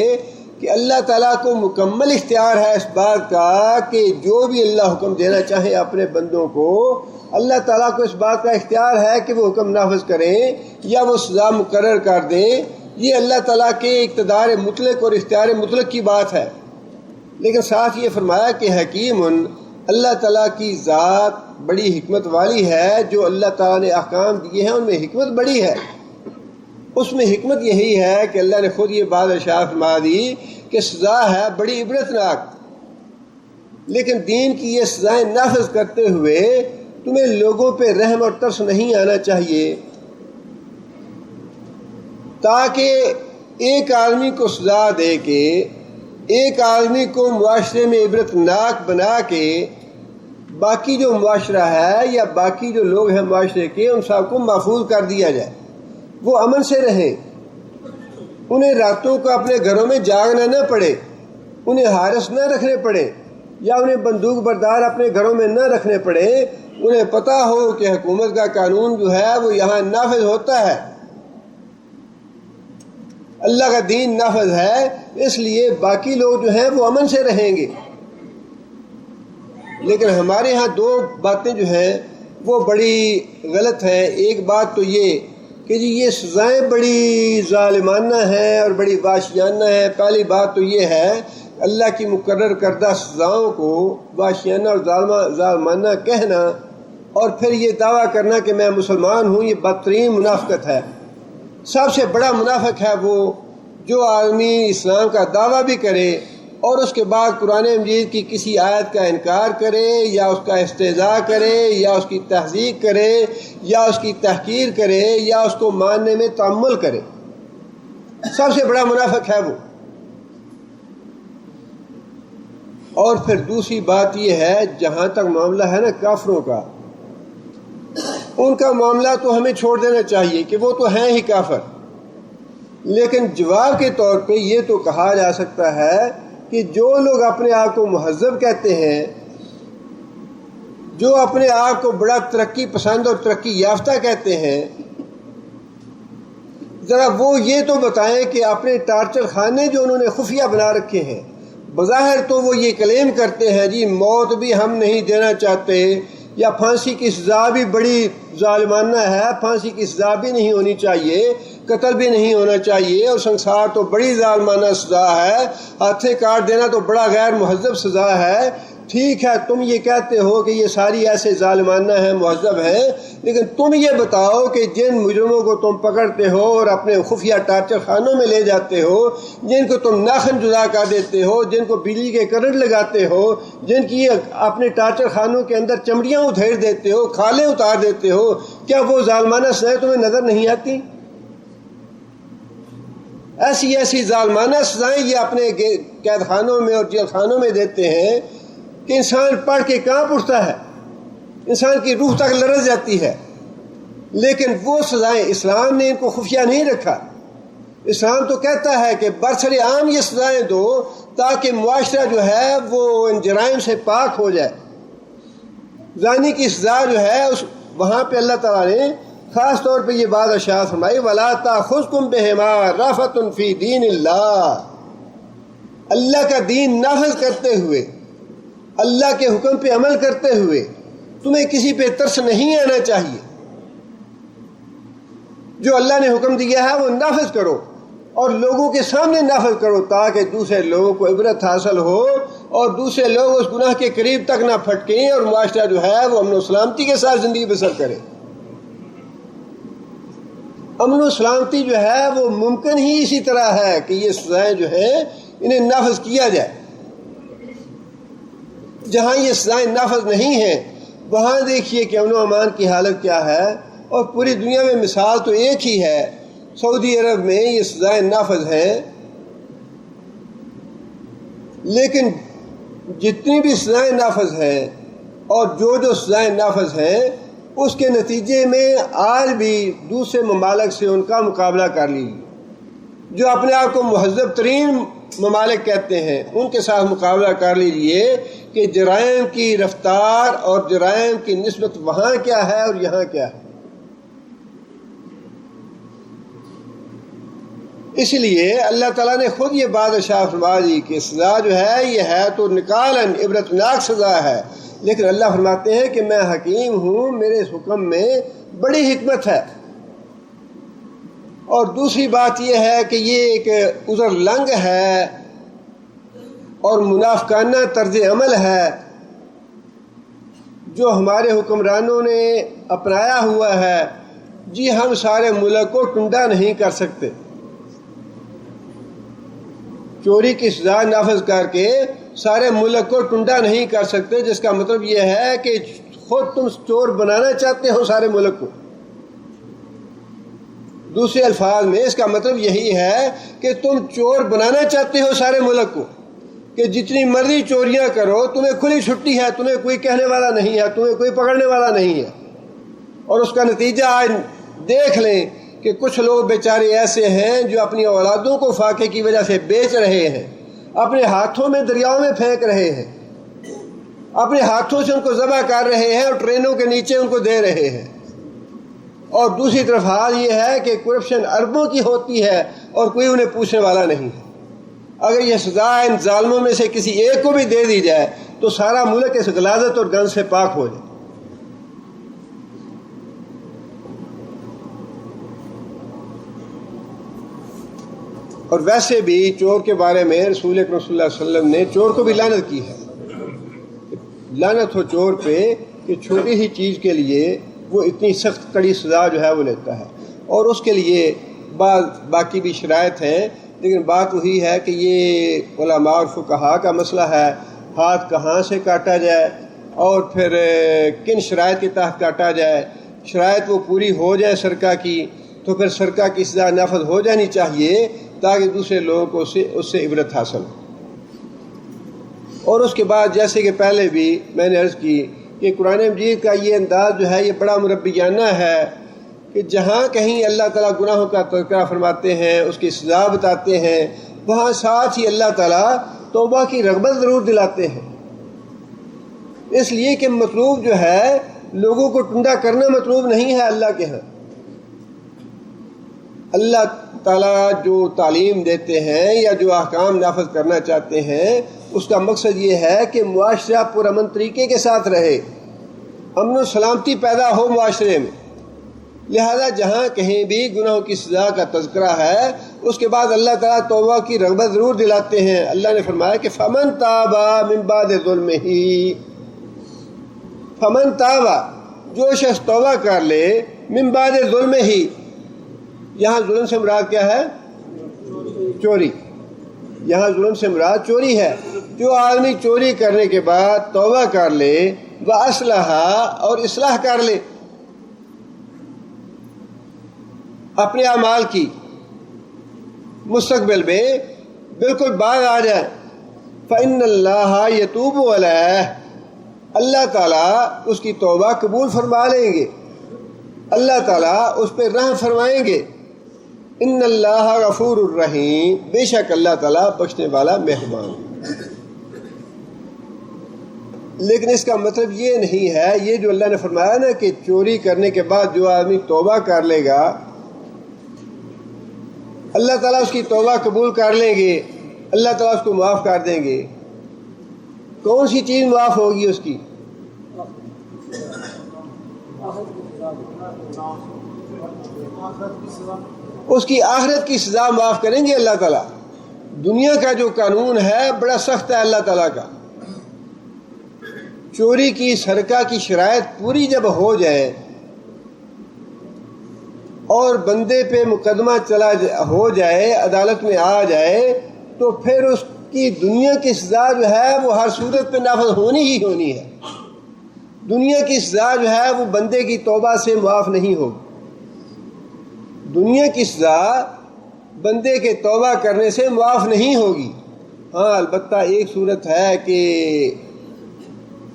کہ اللہ تعالیٰ کو مکمل اختیار ہے اس بات کا کہ جو بھی اللہ حکم دینا چاہے اپنے بندوں کو، اللہ تعالیٰ کو اس بات کا اختیار ہے کہ وہ حکم نافذ کریں یا وہ سزا مقرر کر دیں۔ یہ اللہ تعالیٰ کے اقتدار مطلق اور اختیار مطلق کی بات ہے، لیکن ساتھ یہ فرمایا کہ حکیم، اللہ تعالیٰ کی ذات بڑی حکمت والی ہے۔ جو اللہ تعالیٰ نے احکام دیے ہیں ان میں حکمت بڑی ہے۔ اس میں حکمت یہی ہے کہ اللہ نے خود یہ بات ارشاد فرما دی کہ سزا ہے بڑی عبرت ناک، لیکن دین کی یہ سزائیں نافذ کرتے ہوئے تمہیں لوگوں پہ رحم اور ترس نہیں آنا چاہیے، تاکہ ایک آدمی کو سزا دے کے، ایک آدمی کو معاشرے میں عبرت ناک بنا کے باقی جو معاشرہ ہے یا باقی جو لوگ ہیں معاشرے کے، ان سب کو محفوظ کر دیا جائے، وہ امن سے رہیں، انہیں راتوں کو اپنے گھروں میں جاگنا نہ پڑے، انہیں حارس نہ رکھنے پڑے یا انہیں بندوق بردار اپنے گھروں میں نہ رکھنے پڑے، انہیں پتہ ہو کہ حکومت کا قانون جو ہے وہ یہاں نافذ ہوتا ہے، اللہ کا دین نافذ ہے، اس لیے باقی لوگ جو ہیں وہ امن سے رہیں گے۔ لیکن ہمارے ہاں دو باتیں جو ہیں وہ بڑی غلط ہیں۔ ایک بات تو یہ کہ جی یہ سزائیں بڑی ظالمانہ ہیں اور بڑی وحشیانہ ہیں۔ پہلی بات تو یہ ہے اللہ کی مقرر کردہ سزاؤں کو وحشیانہ اور ظالمانہ کہنا اور پھر یہ دعویٰ کرنا کہ میں مسلمان ہوں، یہ بدترین منافقت ہے۔ سب سے بڑا منافق ہے وہ جو آدمی اسلام کا دعویٰ بھی کرے اور اس کے بعد قرآن مجید کی کسی آیت کا انکار کرے یا اس کا استہزاء کرے یا اس کی تہذیب کرے یا اس کی تحقیر کرے یا اس کو ماننے میں تعمل کرے۔ سب سے بڑا منافق ہے وہ۔ اور پھر دوسری بات یہ ہے، جہاں تک معاملہ ہے نا کافروں کا، ان کا معاملہ تو ہمیں چھوڑ دینا چاہیے کہ وہ تو ہیں ہی کافر، لیکن جواب کے طور پہ یہ تو کہا جا سکتا ہے کہ جو لوگ اپنے آپ کو مہذب کہتے ہیں، جو اپنے آپ کو بڑا ترقی پسند اور ترقی یافتہ کہتے ہیں، ذرا وہ یہ تو بتائیں کہ اپنے ٹارچر خانے جو انہوں نے خفیہ بنا رکھے ہیں، بظاہر تو وہ یہ کلیم کرتے ہیں جی موت بھی ہم نہیں دینا چاہتے، یا پھانسی کی سزا بھی بڑی ظالمانہ ہے، پھانسی کی سزا بھی نہیں ہونی چاہیے، قتل بھی نہیں ہونا چاہیے، اور سنسار تو بڑی ظالمانہ سزا ہے، ہاتھیں کاٹ دینا تو بڑا غیر مہذب سزا ہے۔ ٹھیک ہے، تم یہ کہتے ہو کہ یہ ساری ایسے ظالمانہ ہیں، مہذب ہیں، لیکن تم یہ بتاؤ کہ جن مجرموں کو تم پکڑتے ہو اور اپنے خفیہ ٹارچر خانوں میں لے جاتے ہو، جن کو تم ناخن جدا کر دیتے ہو، جن کو بجلی کے کرنٹ لگاتے ہو، جن کی اپنے ٹارچر خانوں کے اندر چمڑیاں ادھیڑ دیتے ہو، کھالیں اتار دیتے ہو، کیا وہ ظالمانہ سزائیں تمہیں نظر نہیں آتی؟ ایسی ایسی ظالمانہ سزائیں یہ اپنے قید خانوں میں اور جیل خانوں میں دیتے ہیں کہ انسان پڑھ کے کانپ اٹھتا ہے، انسان کی روح تک لرز جاتی ہے۔ لیکن وہ سزائیں اسلام نے ان کو خفیہ نہیں رکھا۔ اسلام تو کہتا ہے کہ برسر عام یہ سزائیں دو تاکہ معاشرہ جو ہے وہ ان جرائم سے پاک ہو جائے۔ زانی کی سزا جو ہے وہاں پہ اللہ تعالیٰ نے خاص طور پہ یہ بات ارشاد فرمائی، وَلَا تَأْخُذْكُمْ بِهِمَا رَأْفَةٌ فِي دِينِ اللَّهِ، اللہ کا دین نافذ کرتے ہوئے، اللہ کے حکم پہ عمل کرتے ہوئے تمہیں کسی پہ ترس نہیں آنا چاہیے۔ جو اللہ نے حکم دیا ہے وہ نافذ کرو، اور لوگوں کے سامنے نافذ کرو تاکہ دوسرے لوگوں کو عبرت حاصل ہو اور دوسرے لوگ اس گناہ کے قریب تک نہ پھٹکیں اور معاشرہ جو ہے وہ امن و سلامتی کے ساتھ زندگی بسر کرے۔ امن و سلامتی جو ہے وہ ممکن ہی اسی طرح ہے کہ یہ سزائیں جو ہیں انہیں نافذ کیا جائے۔ جہاں یہ سزائیں نافذ نہیں ہیں وہاں دیکھیے کہ امن و امان کی حالت کیا ہے، اور پوری دنیا میں مثال تو ایک ہی ہے، سعودی عرب میں یہ سزائیں نافذ ہیں، لیکن جتنی بھی سزائیں نافذ ہیں اور جو سزائیں نافذ ہیں اس کے نتیجے میں آج بھی دوسرے ممالک سے ان کا مقابلہ کر لیجیے۔ جو اپنے آپ کو مہذب ترین ممالک کہتے ہیں ان کے ساتھ مقابلہ کر لیجیے کہ جرائم کی رفتار اور جرائم کی نسبت وہاں کیا ہے اور یہاں کیا ہے۔ اس لیے اللہ تعالیٰ نے خود یہ بات ارشاد فرما دی کہ سزا جو ہے یہ ہے تو نکالن عبرتناک سزا ہے، لیکن اللہ فرماتے ہیں کہ میں حکیم ہوں، میرے اس حکم میں بڑی حکمت ہے۔ اور دوسری بات یہ ہے کہ یہ ایک عذر لنگ ہے اور منافقانہ طرز عمل ہے جو ہمارے حکمرانوں نے اپنایا ہوا ہے۔ جی ہم سارے ملک کو ٹنڈا نہیں کر سکتے، چوری کی سزا نافذ کر کے سارے ملک کو ٹنڈا نہیں کر سکتے، جس کا مطلب یہ ہے کہ خود تم چور بنانا چاہتے ہو سارے ملک کو۔ دوسرے الفاظ میں اس کا مطلب یہی ہے کہ تم چور بنانا چاہتے ہو سارے ملک کو، کہ جتنی مرضی چوریاں کرو، تمہیں کھلی چھٹی ہے، تمہیں کوئی کہنے والا نہیں ہے، تمہیں کوئی پکڑنے والا نہیں ہے۔ اور اس کا نتیجہ آج دیکھ لیں کہ کچھ لوگ بیچارے ایسے ہیں جو اپنی اولادوں کو فاقے کی وجہ سے بیچ رہے ہیں، اپنے ہاتھوں میں دریاؤں میں پھینک رہے ہیں، اپنے ہاتھوں سے ان کو ذبح کر رہے ہیں اور ٹرینوں کے نیچے ان کو دے رہے ہیں۔ اور دوسری طرف حال یہ ہے کہ کرپشن اربوں کی ہوتی ہے اور کوئی انہیں پوچھنے والا نہیں ہے۔ اگر یہ سزا ان ظالموں میں سے کسی ایک کو بھی دے دی جائے تو سارا ملک اس غلاظت اور گند سے پاک ہو جائے۔ اور ویسے بھی چور کے بارے میں رسول اکرم صلی اللہ علیہ وسلم نے چور کو بھی لعنت کی ہے۔ لعنت ہو چور پہ کہ چھوٹی ہی چیز کے لیے وہ اتنی سخت کڑی سزا جو ہے وہ لیتا ہے، اور اس کے لیے باقی بھی شرائط ہیں، لیکن بات وہی ہے کہ یہ علماء اور فقہاء کا مسئلہ ہے، ہاتھ کہاں سے کاٹا جائے اور پھر کن شرائط کے تحت کاٹا جائے۔ شرائط وہ پوری ہو جائے سرقہ کی تو پھر سرقہ کی سزا نافذ ہو جانی چاہیے، تاکہ دوسرے لوگوں کو اس سے عبرت حاصل ہو۔ اور اس کے بعد جیسے کہ پہلے بھی میں نے عرض کی کہ قرآن مجید کا یہ انداز جو ہے یہ بڑا مربیانہ ہے کہ جہاں کہیں اللہ تعالیٰ گناہوں کا تذکرہ فرماتے ہیں، اس کی سزا بتاتے ہیں، وہاں ساتھ ہی اللہ تعالیٰ توبہ کی رغبت ضرور دلاتے ہیں، اس لیے کہ مطلوب جو ہے لوگوں کو ٹنڈا کرنا مطلوب نہیں ہے اللہ کے ہاں۔ اللہ تعالیٰ جو تعلیم دیتے ہیں یا جو احکام نافذ کرنا چاہتے ہیں اس کا مقصد یہ ہے کہ معاشرہ پرامن طریقے کے ساتھ رہے، امن و سلامتی پیدا ہو معاشرے میں۔ لہذا جہاں کہیں بھی گناہوں کی سزا کا تذکرہ ہے اس کے بعد اللہ تعالیٰ توبہ کی رغبت ضرور دلاتے ہیں۔ اللہ نے فرمایا کہ فمن تاب من بعد ظلمہ، فمن تاب، جو شخص توبہ کر لے، من بعد ظلمہ، یہاں ظلم سے مراد کیا ہے؟ چوری۔ یہاں ظلم سے مراد چوری ہے۔ جو آدمی چوری کرنے کے بعد توبہ کر لے، وَأَصْلَحَ، اور اصلاح کر لے اپنے اعمال کی، مستقبل میں بالکل باز آ جائے، فَإِنَّ اللَّهَ يَتُوبُ عَلَيْهِ، اللہ تعالیٰ اس کی توبہ قبول فرما لیں گے، اللہ تعالیٰ اس پہ رحم فرمائیں گے۔ ان اللہ غفور الرحیم، بے شک اللہ تعالیٰ بخشنے والا مہربان۔ لیکن اس کا مطلب یہ نہیں ہے، یہ جو اللہ نے فرمایا نا کہ چوری کرنے کے بعد جو آدمی توبہ کر لے گا اللہ تعالیٰ اس کی توبہ قبول کر لیں گے، اللہ تعالیٰ اس کو معاف کر دیں گے۔ کون سی چیز معاف ہوگی اس کی؟ اس کی آخرت کی سزا معاف کریں گے اللہ تعالیٰ۔ دنیا کا جو قانون ہے بڑا سخت ہے اللہ تعالیٰ کا۔ چوری کی، سرقہ کی شرائط پوری جب ہو جائے اور بندے پہ مقدمہ ہو جائے، عدالت میں آ جائے، تو پھر اس کی دنیا کی سزا جو ہے وہ ہر صورت پہ نافذ ہونی ہی ہونی ہے۔ دنیا کی سزا جو ہے وہ بندے کی توبہ سے معاف نہیں ہوگی۔ دنیا کی سزا بندے کے توبہ کرنے سے معاف نہیں ہوگی۔ ہاں البتہ ایک صورت ہے کہ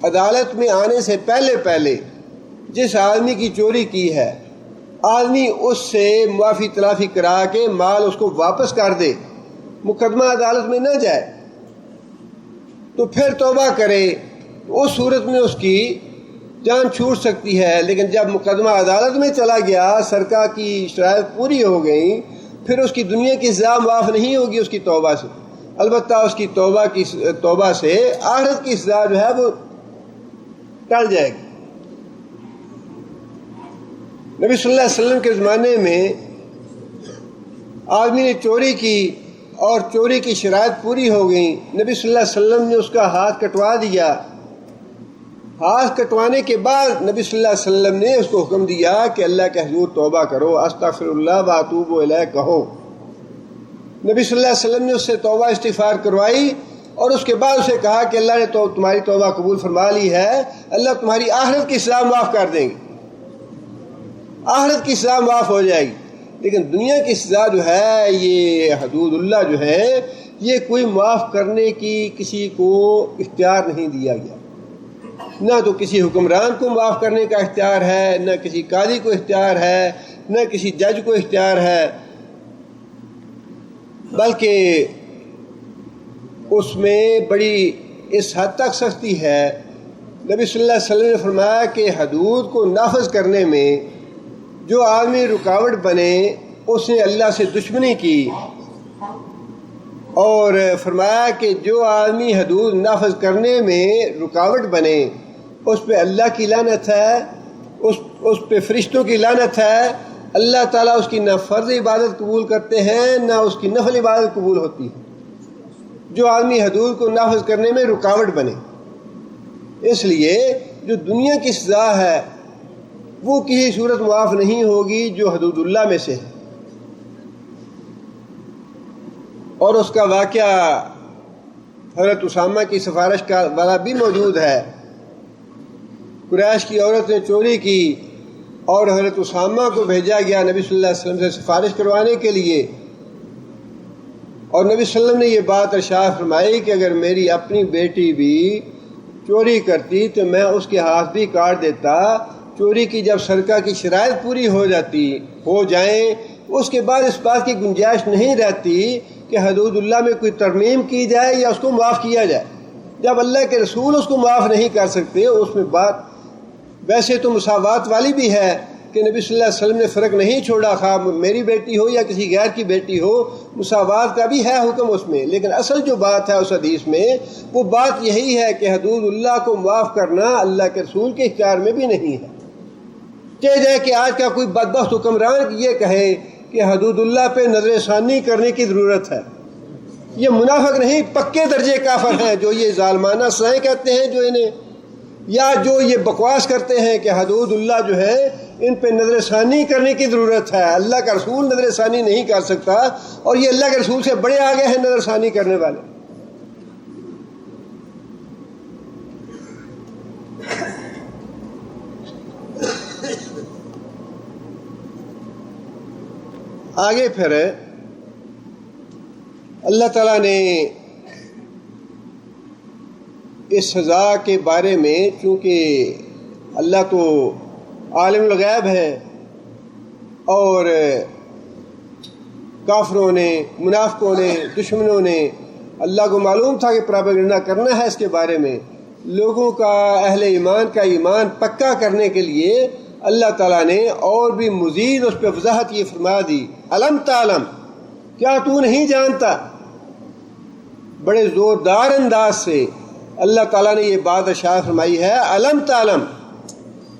عدالت میں آنے سے پہلے جس آدمی کی چوری کی ہے آدمی اس سے معافی تلافی کرا کے مال اس کو واپس کر دے، مقدمہ عدالت میں نہ جائے، تو پھر توبہ کرے، اس صورت میں اس کی جان چھوٹ سکتی ہے۔ لیکن جب مقدمہ عدالت میں چلا گیا، سرقہ کی شرائط پوری ہو گئیں، پھر اس کی دنیا کی سزا معاف نہیں ہوگی اس کی توبہ سے، البتہ اس کی توبہ سے آخرت کی سزا جو ہے وہ ٹل جائے گی۔ نبی صلی اللہ علیہ وسلم کے زمانے میں آدمی نے چوری کی اور چوری کی شرائط پوری ہو گئیں، نبی صلی اللہ علیہ وسلم نے اس کا ہاتھ کٹوا دیا۔ ہاتھ کٹوانے کے بعد نبی صلی اللہ علیہ وسلم نے اس کو حکم دیا کہ اللہ کے حضور توبہ کرو، استغفر اللہ واتوب الیہ کہو۔ نبی صلی اللہ علیہ وسلم نے اس سے توبہ استغفار کروائی اور اس کے بعد اسے کہا کہ اللہ نے تو تمہاری توبہ قبول فرما لی ہے، اللہ تمہاری آخرت کی سزا معاف کر دیں گے، آخرت کی سزا معاف ہو جائے گی۔ لیکن دنیا کی سزا جو ہے، یہ حدود اللہ جو ہے، یہ کوئی معاف کرنے کی کسی کو اختیار نہیں دیا گیا، نہ تو کسی حکمران کو معاف کرنے کا اختیار ہے، نہ کسی قاضی کو اختیار ہے، نہ کسی جج کو اختیار ہے، بلکہ اس میں بڑی اس حد تک سختی ہے۔ نبی صلی اللہ علیہ وسلم نے فرمایا کہ حدود کو نافذ کرنے میں جو آدمی رکاوٹ بنے اس نے اللہ سے دشمنی کی، اور فرمایا کہ جو آدمی حدود نافذ کرنے میں رکاوٹ بنے اس پہ اللہ کی لعنت ہے، اس پہ فرشتوں کی لعنت ہے۔ اللہ تعالیٰ اس کی نہ فرض عبادت قبول کرتے ہیں نہ اس کی نفل عبادت قبول ہوتی ہے، جو آدمی حدود کو نافذ کرنے میں رکاوٹ بنے۔ اس لیے جو دنیا کی سزا ہے وہ کسی صورت معاف نہیں ہوگی جو حدود اللہ میں سے ہے۔ اور اس کا واقعہ حضرت اسامہ کی سفارش کا والا بھی موجود ہے۔ قریش کی عورت نے چوری کی اور حضرت اسامہ کو بھیجا گیا نبی صلی اللہ علیہ وسلم سے سفارش کروانے کے لیے، اور نبی صلی اللہ علیہ وسلم نے یہ بات ارشاد فرمائی کہ اگر میری اپنی بیٹی بھی چوری کرتی تو میں اس کے ہاتھ بھی کاٹ دیتا۔ چوری کی جب سرقہ کی شرائط پوری ہو جائیں اس کے بعد اس بات کی گنجائش نہیں رہتی کہ حدود اللہ میں کوئی ترمیم کی جائے یا اس کو معاف کیا جائے۔ جب اللہ کے رسول اس کو معاف نہیں کر سکتے، اس میں بات ویسے تو مساوات والی بھی ہے کہ نبی صلی اللہ علیہ وسلم نے فرق نہیں چھوڑا، خواہ میری بیٹی ہو یا کسی غیر کی بیٹی ہو، مساوات کا بھی ہے حکم اس میں، لیکن اصل جو بات ہے اس حدیث میں وہ بات یہی ہے کہ حدود اللہ کو معاف کرنا اللہ کے رسول کے اختیار میں بھی نہیں ہے۔ چاہے جائے کہ آج کا کوئی بدبخت حکمران یہ کہے کہ حدود اللہ پہ نظر ثانی کرنے کی ضرورت ہے، یہ منافق نہیں، پکے درجے کافر ہیں جو یہ ظالمانہ سزائیں کہتے ہیں جو انہیں، یا جو یہ بکواس کرتے ہیں کہ حدود اللہ جو ہے ان پہ نظر ثانی کرنے کی ضرورت ہے۔ اللہ کا رسول نظر ثانی نہیں کر سکتا، اور یہ اللہ کے رسول سے بڑے آگے ہیں نظر ثانی کرنے والے۔ آگے پھر اللہ تعالیٰ نے اس سزا کے بارے میں، چونکہ اللہ تو عالم الغیب ہے اور کافروں نے، منافقوں نے، دشمنوں نے، اللہ کو معلوم تھا کہ پراپیگنڈا کرنا ہے اس کے بارے میں، لوگوں کا، اہل ایمان کا ایمان پکا کرنے کے لیے اللہ تعالیٰ نے اور بھی مزید اس پہ وضاحت یہ فرما دی، الم تعلم، کیا تو نہیں جانتا؟ بڑے زوردار انداز سے اللہ تعالیٰ نے یہ بات ارشاد فرمائی ہے، الم تعلم،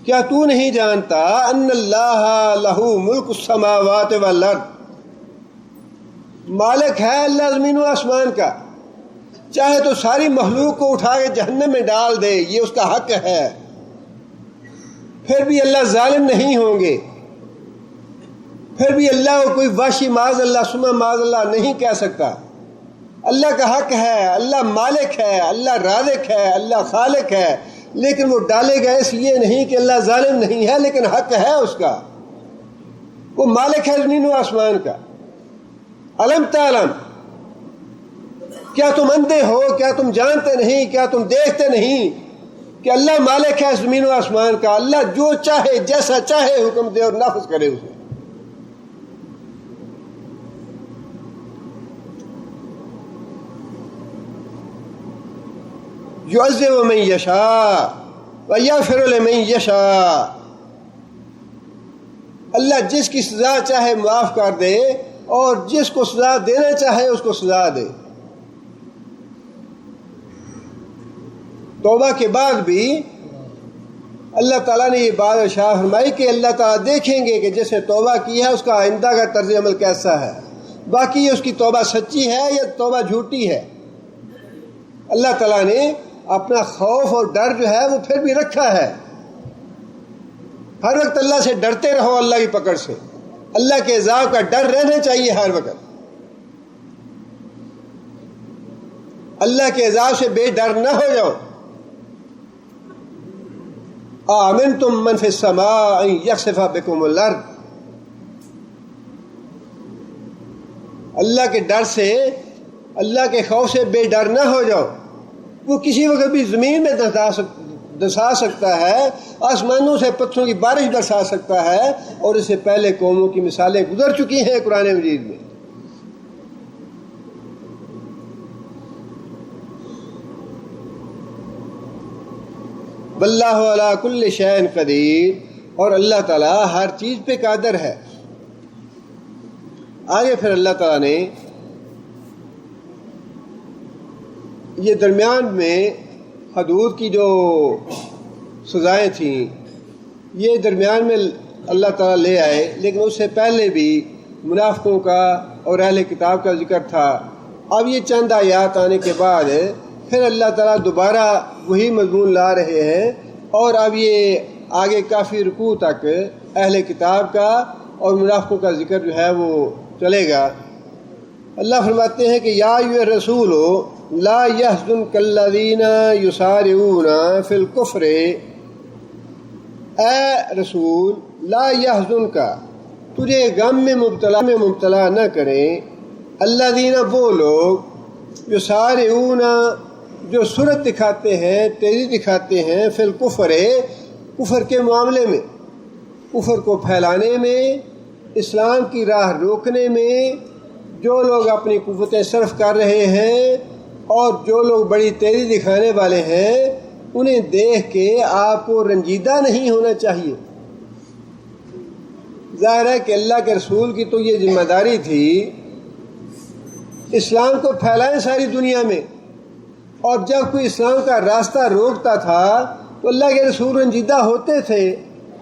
کیا تو نہیں جانتا ان اللہ لہ ملک السماوات والارض، مالک ہے اللہ زمین و آسمان کا، چاہے تو ساری مخلوق کو اٹھا کے جہنم میں ڈال دے، یہ اس کا حق ہے، پھر بھی اللہ ظالم نہیں ہوں گے، پھر بھی اللہ کو کوئی وحشی معاذ اللہ ثم معاذ اللہ نہیں کہہ سکتا۔ اللہ کا حق ہے، اللہ مالک ہے، اللہ رازق ہے، اللہ خالق ہے، لیکن وہ ڈالے گا اس لیے نہیں کہ اللہ ظالم نہیں ہے، لیکن حق ہے اس کا، وہ مالک ہے زمین و آسمان کا۔ الم تعلم، کیا تم اندھے ہو، کیا تم جانتے نہیں، کیا تم دیکھتے نہیں کہ اللہ مالک ہے زمین و آسمان کا، اللہ جو چاہے جیسا چاہے حکم دے اور نافذ کرے اسے۔ یعذب من یشاء ویغفر لمن یشاء، اللہ جس کی سزا چاہے معاف کر دے اور جس کو سزا دینا چاہے اس کو سزا دے۔ توبہ کے بعد بھی اللہ تعالیٰ نے یہ بات ارشاد فرمائی کہ اللہ تعالیٰ دیکھیں گے کہ جس نے توبہ کی ہے اس کا آئندہ کا طرز عمل کیسا ہے، باقی یہ اس کی توبہ سچی ہے یا توبہ جھوٹی ہے۔ اللہ تعالیٰ نے اپنا خوف اور ڈر جو ہے وہ پھر بھی رکھا ہے، ہر وقت اللہ سے ڈرتے رہو، اللہ کی پکڑ سے، اللہ کے عذاب کا ڈر رہنا چاہیے ہر وقت، اللہ کے عذاب سے بے ڈر نہ ہو جاؤ۔ آمنتم من فی السماء ان یخسف بکم الارض، اللہ کے ڈر سے، اللہ کے خوف سے بے ڈر نہ ہو جاؤ، وہ کسی وقت بھی زمین میں دسا سکتا ہے، آسمانوں سے پتھروں کی بارش برسا سکتا ہے، اور اس سے پہلے قوموں کی مثالیں گزر چکی ہیں قرآن مجید میں۔ واللہ علی کل شیء قدیر، اور اللہ تعالیٰ ہر چیز پہ قادر ہے۔ آگے پھر اللہ تعالیٰ نے یہ درمیان میں حدود کی جو سزائیں تھیں یہ درمیان میں اللہ تعالیٰ لے آئے، لیکن اس سے پہلے بھی منافقوں کا اور اہل کتاب کا ذکر تھا۔ اب یہ چند آیات آنے کے بعد پھر اللہ تعالیٰ دوبارہ وہی مضمون لا رہے ہیں، اور اب یہ آگے کافی رکوع تک اہل کتاب کا اور منافقوں کا ذکر جو ہے وہ چلے گا۔ اللہ فرماتے ہیں کہ یا ایھا الرسول لا یحزنک الذین یسارعون فی الکفر، اے رسول لا یحزنک، تجھے غم میں مبتلا نہ کریں الذین وہ لوگ جو سارعون جو سرعت دکھاتے ہیں، تیزی دکھاتے ہیں، فی الکفر کفر کے معاملے میں، کفر کو پھیلانے میں، اسلام کی راہ روکنے میں جو لوگ اپنی قوتیں صرف کر رہے ہیں اور جو لوگ بڑی تیزی دکھانے والے ہیں، انہیں دیکھ کے آپ کو رنجیدہ نہیں ہونا چاہیے۔ ظاہر ہے کہ اللہ کے رسول کی تو یہ ذمہ داری تھی اسلام کو پھیلائیں ساری دنیا میں، اور جب کوئی اسلام کا راستہ روکتا تھا تو اللہ کے رسول رنجیدہ ہوتے تھے،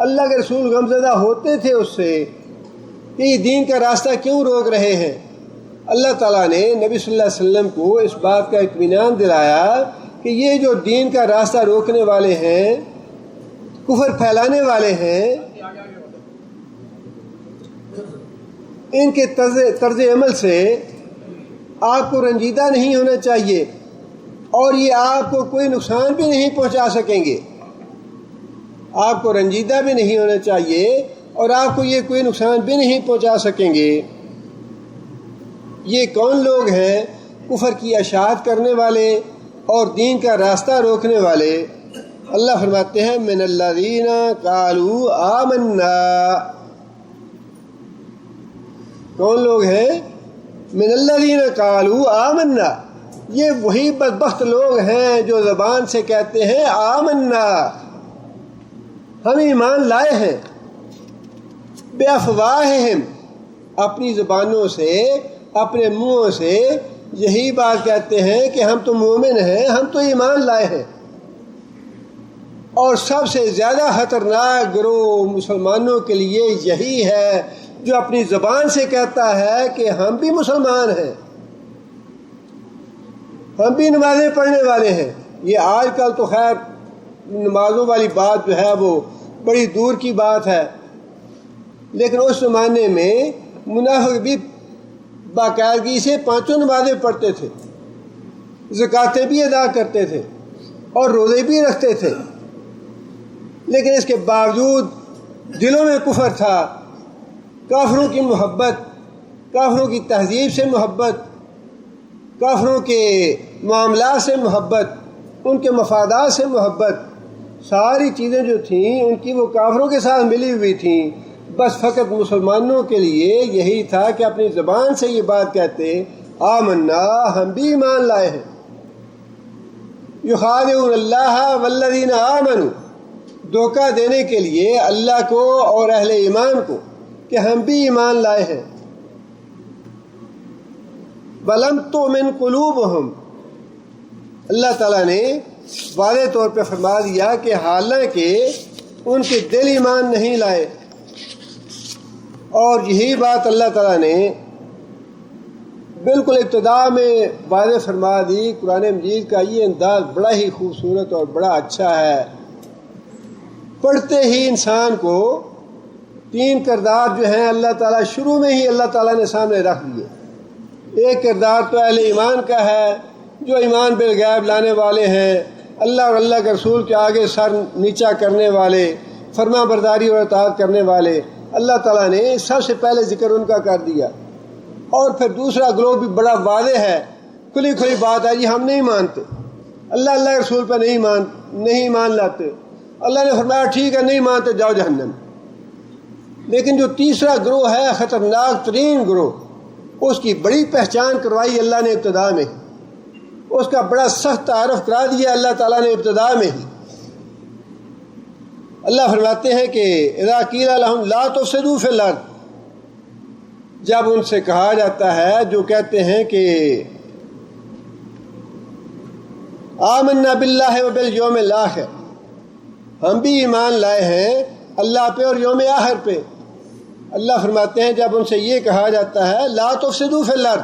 اللہ کے رسول غمزدہ ہوتے تھے اس سے کہ یہ دین کا راستہ کیوں روک رہے ہیں۔ اللہ تعالیٰ نے نبی صلی اللہ علیہ وسلم کو اس بات کا اطمینان دلایا کہ یہ جو دین کا راستہ روکنے والے ہیں، کفر پھیلانے والے ہیں، ان کے طرز عمل سے آپ کو رنجیدہ نہیں ہونا چاہیے، اور یہ آپ کو کوئی نقصان بھی نہیں پہنچا سکیں گے۔ آپ کو رنجیدہ بھی نہیں ہونا چاہیے اور آپ کو یہ کوئی نقصان بھی نہیں پہنچا سکیں گے۔ یہ کون لوگ ہیں؟ کفر کی اشاعت کرنے والے اور دین کا راستہ روکنے والے۔ اللہ فرماتے ہیں من الذین قالوا آمنا، کون لوگ ہیں؟ من الذین قالوا آمنا، یہ وہی بدبخت لوگ ہیں جو زبان سے کہتے ہیں آمنا، ہم ایمان لائے ہیں، بافواہہم، اپنی زبانوں سے، اپنے منہوں سے یہی بات کہتے ہیں کہ ہم تو مومن ہیں، ہم تو ایمان لائے ہیں۔ اور سب سے زیادہ خطرناک گروہ مسلمانوں کے لیے یہی ہے جو اپنی زبان سے کہتا ہے کہ ہم بھی مسلمان ہیں، ہم بھی نمازیں پڑھنے والے ہیں۔ یہ آج کل تو خیر نمازوں والی بات جو ہے وہ بڑی دور کی بات ہے، لیکن اس زمانے میں منافق بھی باقاعدگی سے 5 نمازیں پڑھتے تھے، زکاتیں بھی ادا کرتے تھے اور روزے بھی رکھتے تھے، لیکن اس کے باوجود دلوں میں کفر تھا، کافروں کی محبت، کافروں کی تہذیب سے محبت، کافروں کے معاملات سے محبت، ان کے مفادات سے محبت، ساری چیزیں جو تھیں ان کی وہ کافروں کے ساتھ ملی ہوئی تھیں۔ بس فقط مسلمانوں کے لیے یہی تھا کہ اپنی زبان سے یہ بات کہتے آمنا، ہم بھی ایمان لائے ہیں۔ یخادعون اللہ والذین آمنوا، دھوکہ دینے کے لیے اللہ کو اور اہل ایمان کو کہ ہم بھی ایمان لائے ہیں۔ وَلَمْ تُؤْمِنْ قُلُوبُهُمْ، اللہ تعالیٰ نے واضح طور پہ فرما دیا کہ حالانکہ ان کے دل ایمان نہیں لائے، اور یہی بات اللہ تعالیٰ نے بالکل ابتدا میں واضح فرما دی۔ قرآن مجید کا یہ انداز بڑا ہی خوبصورت اور بڑا اچھا ہے۔ پڑھتے ہی انسان کو 3 کردار جو ہیں اللہ تعالیٰ شروع میں ہی اللہ تعالیٰ نے سامنے رکھ دیے۔ ایک کردار تو اہل ایمان کا ہے جو ایمان بالغیب لانے والے ہیں، اللہ اور اللہ کے رسول کے آگے سر نیچا کرنے والے، فرما برداری اور اطاعت کرنے والے۔ اللہ تعالیٰ نے سب سے پہلے ذکر ان کا کر دیا، اور پھر دوسرا گروہ بھی بڑا واضح ہے، کھلی کھلی بات ہے، یہ ہم نہیں مانتے، اللہ کے رسول پہ نہیں مان لاتے۔ اللہ نے فرمایا ٹھیک ہے نہیں مانتے جاؤ جہنم۔ لیکن جو تیسرا گروہ ہے خطرناک ترین گروہ، اس کی بڑی پہچان کروائی اللہ نے ابتدا میں ہی، اس کا بڑا سخت تعارف کرا دیا اللہ تعالیٰ نے ابتدا میں ہی۔ اللہ فرماتے ہیں کہ اذا قیل لہم لا تفسدوا فی الارض، جب ان سے کہا جاتا ہے جو کہتے ہیں کہ آمنا باللہ وبالیوم الآخر، ہم بھی ایمان لائے ہیں اللہ پہ اور یوم آخر پہ۔ اللہ فرماتے ہیں جب ان سے یہ کہا جاتا ہے لا تفسدوا فی الارض،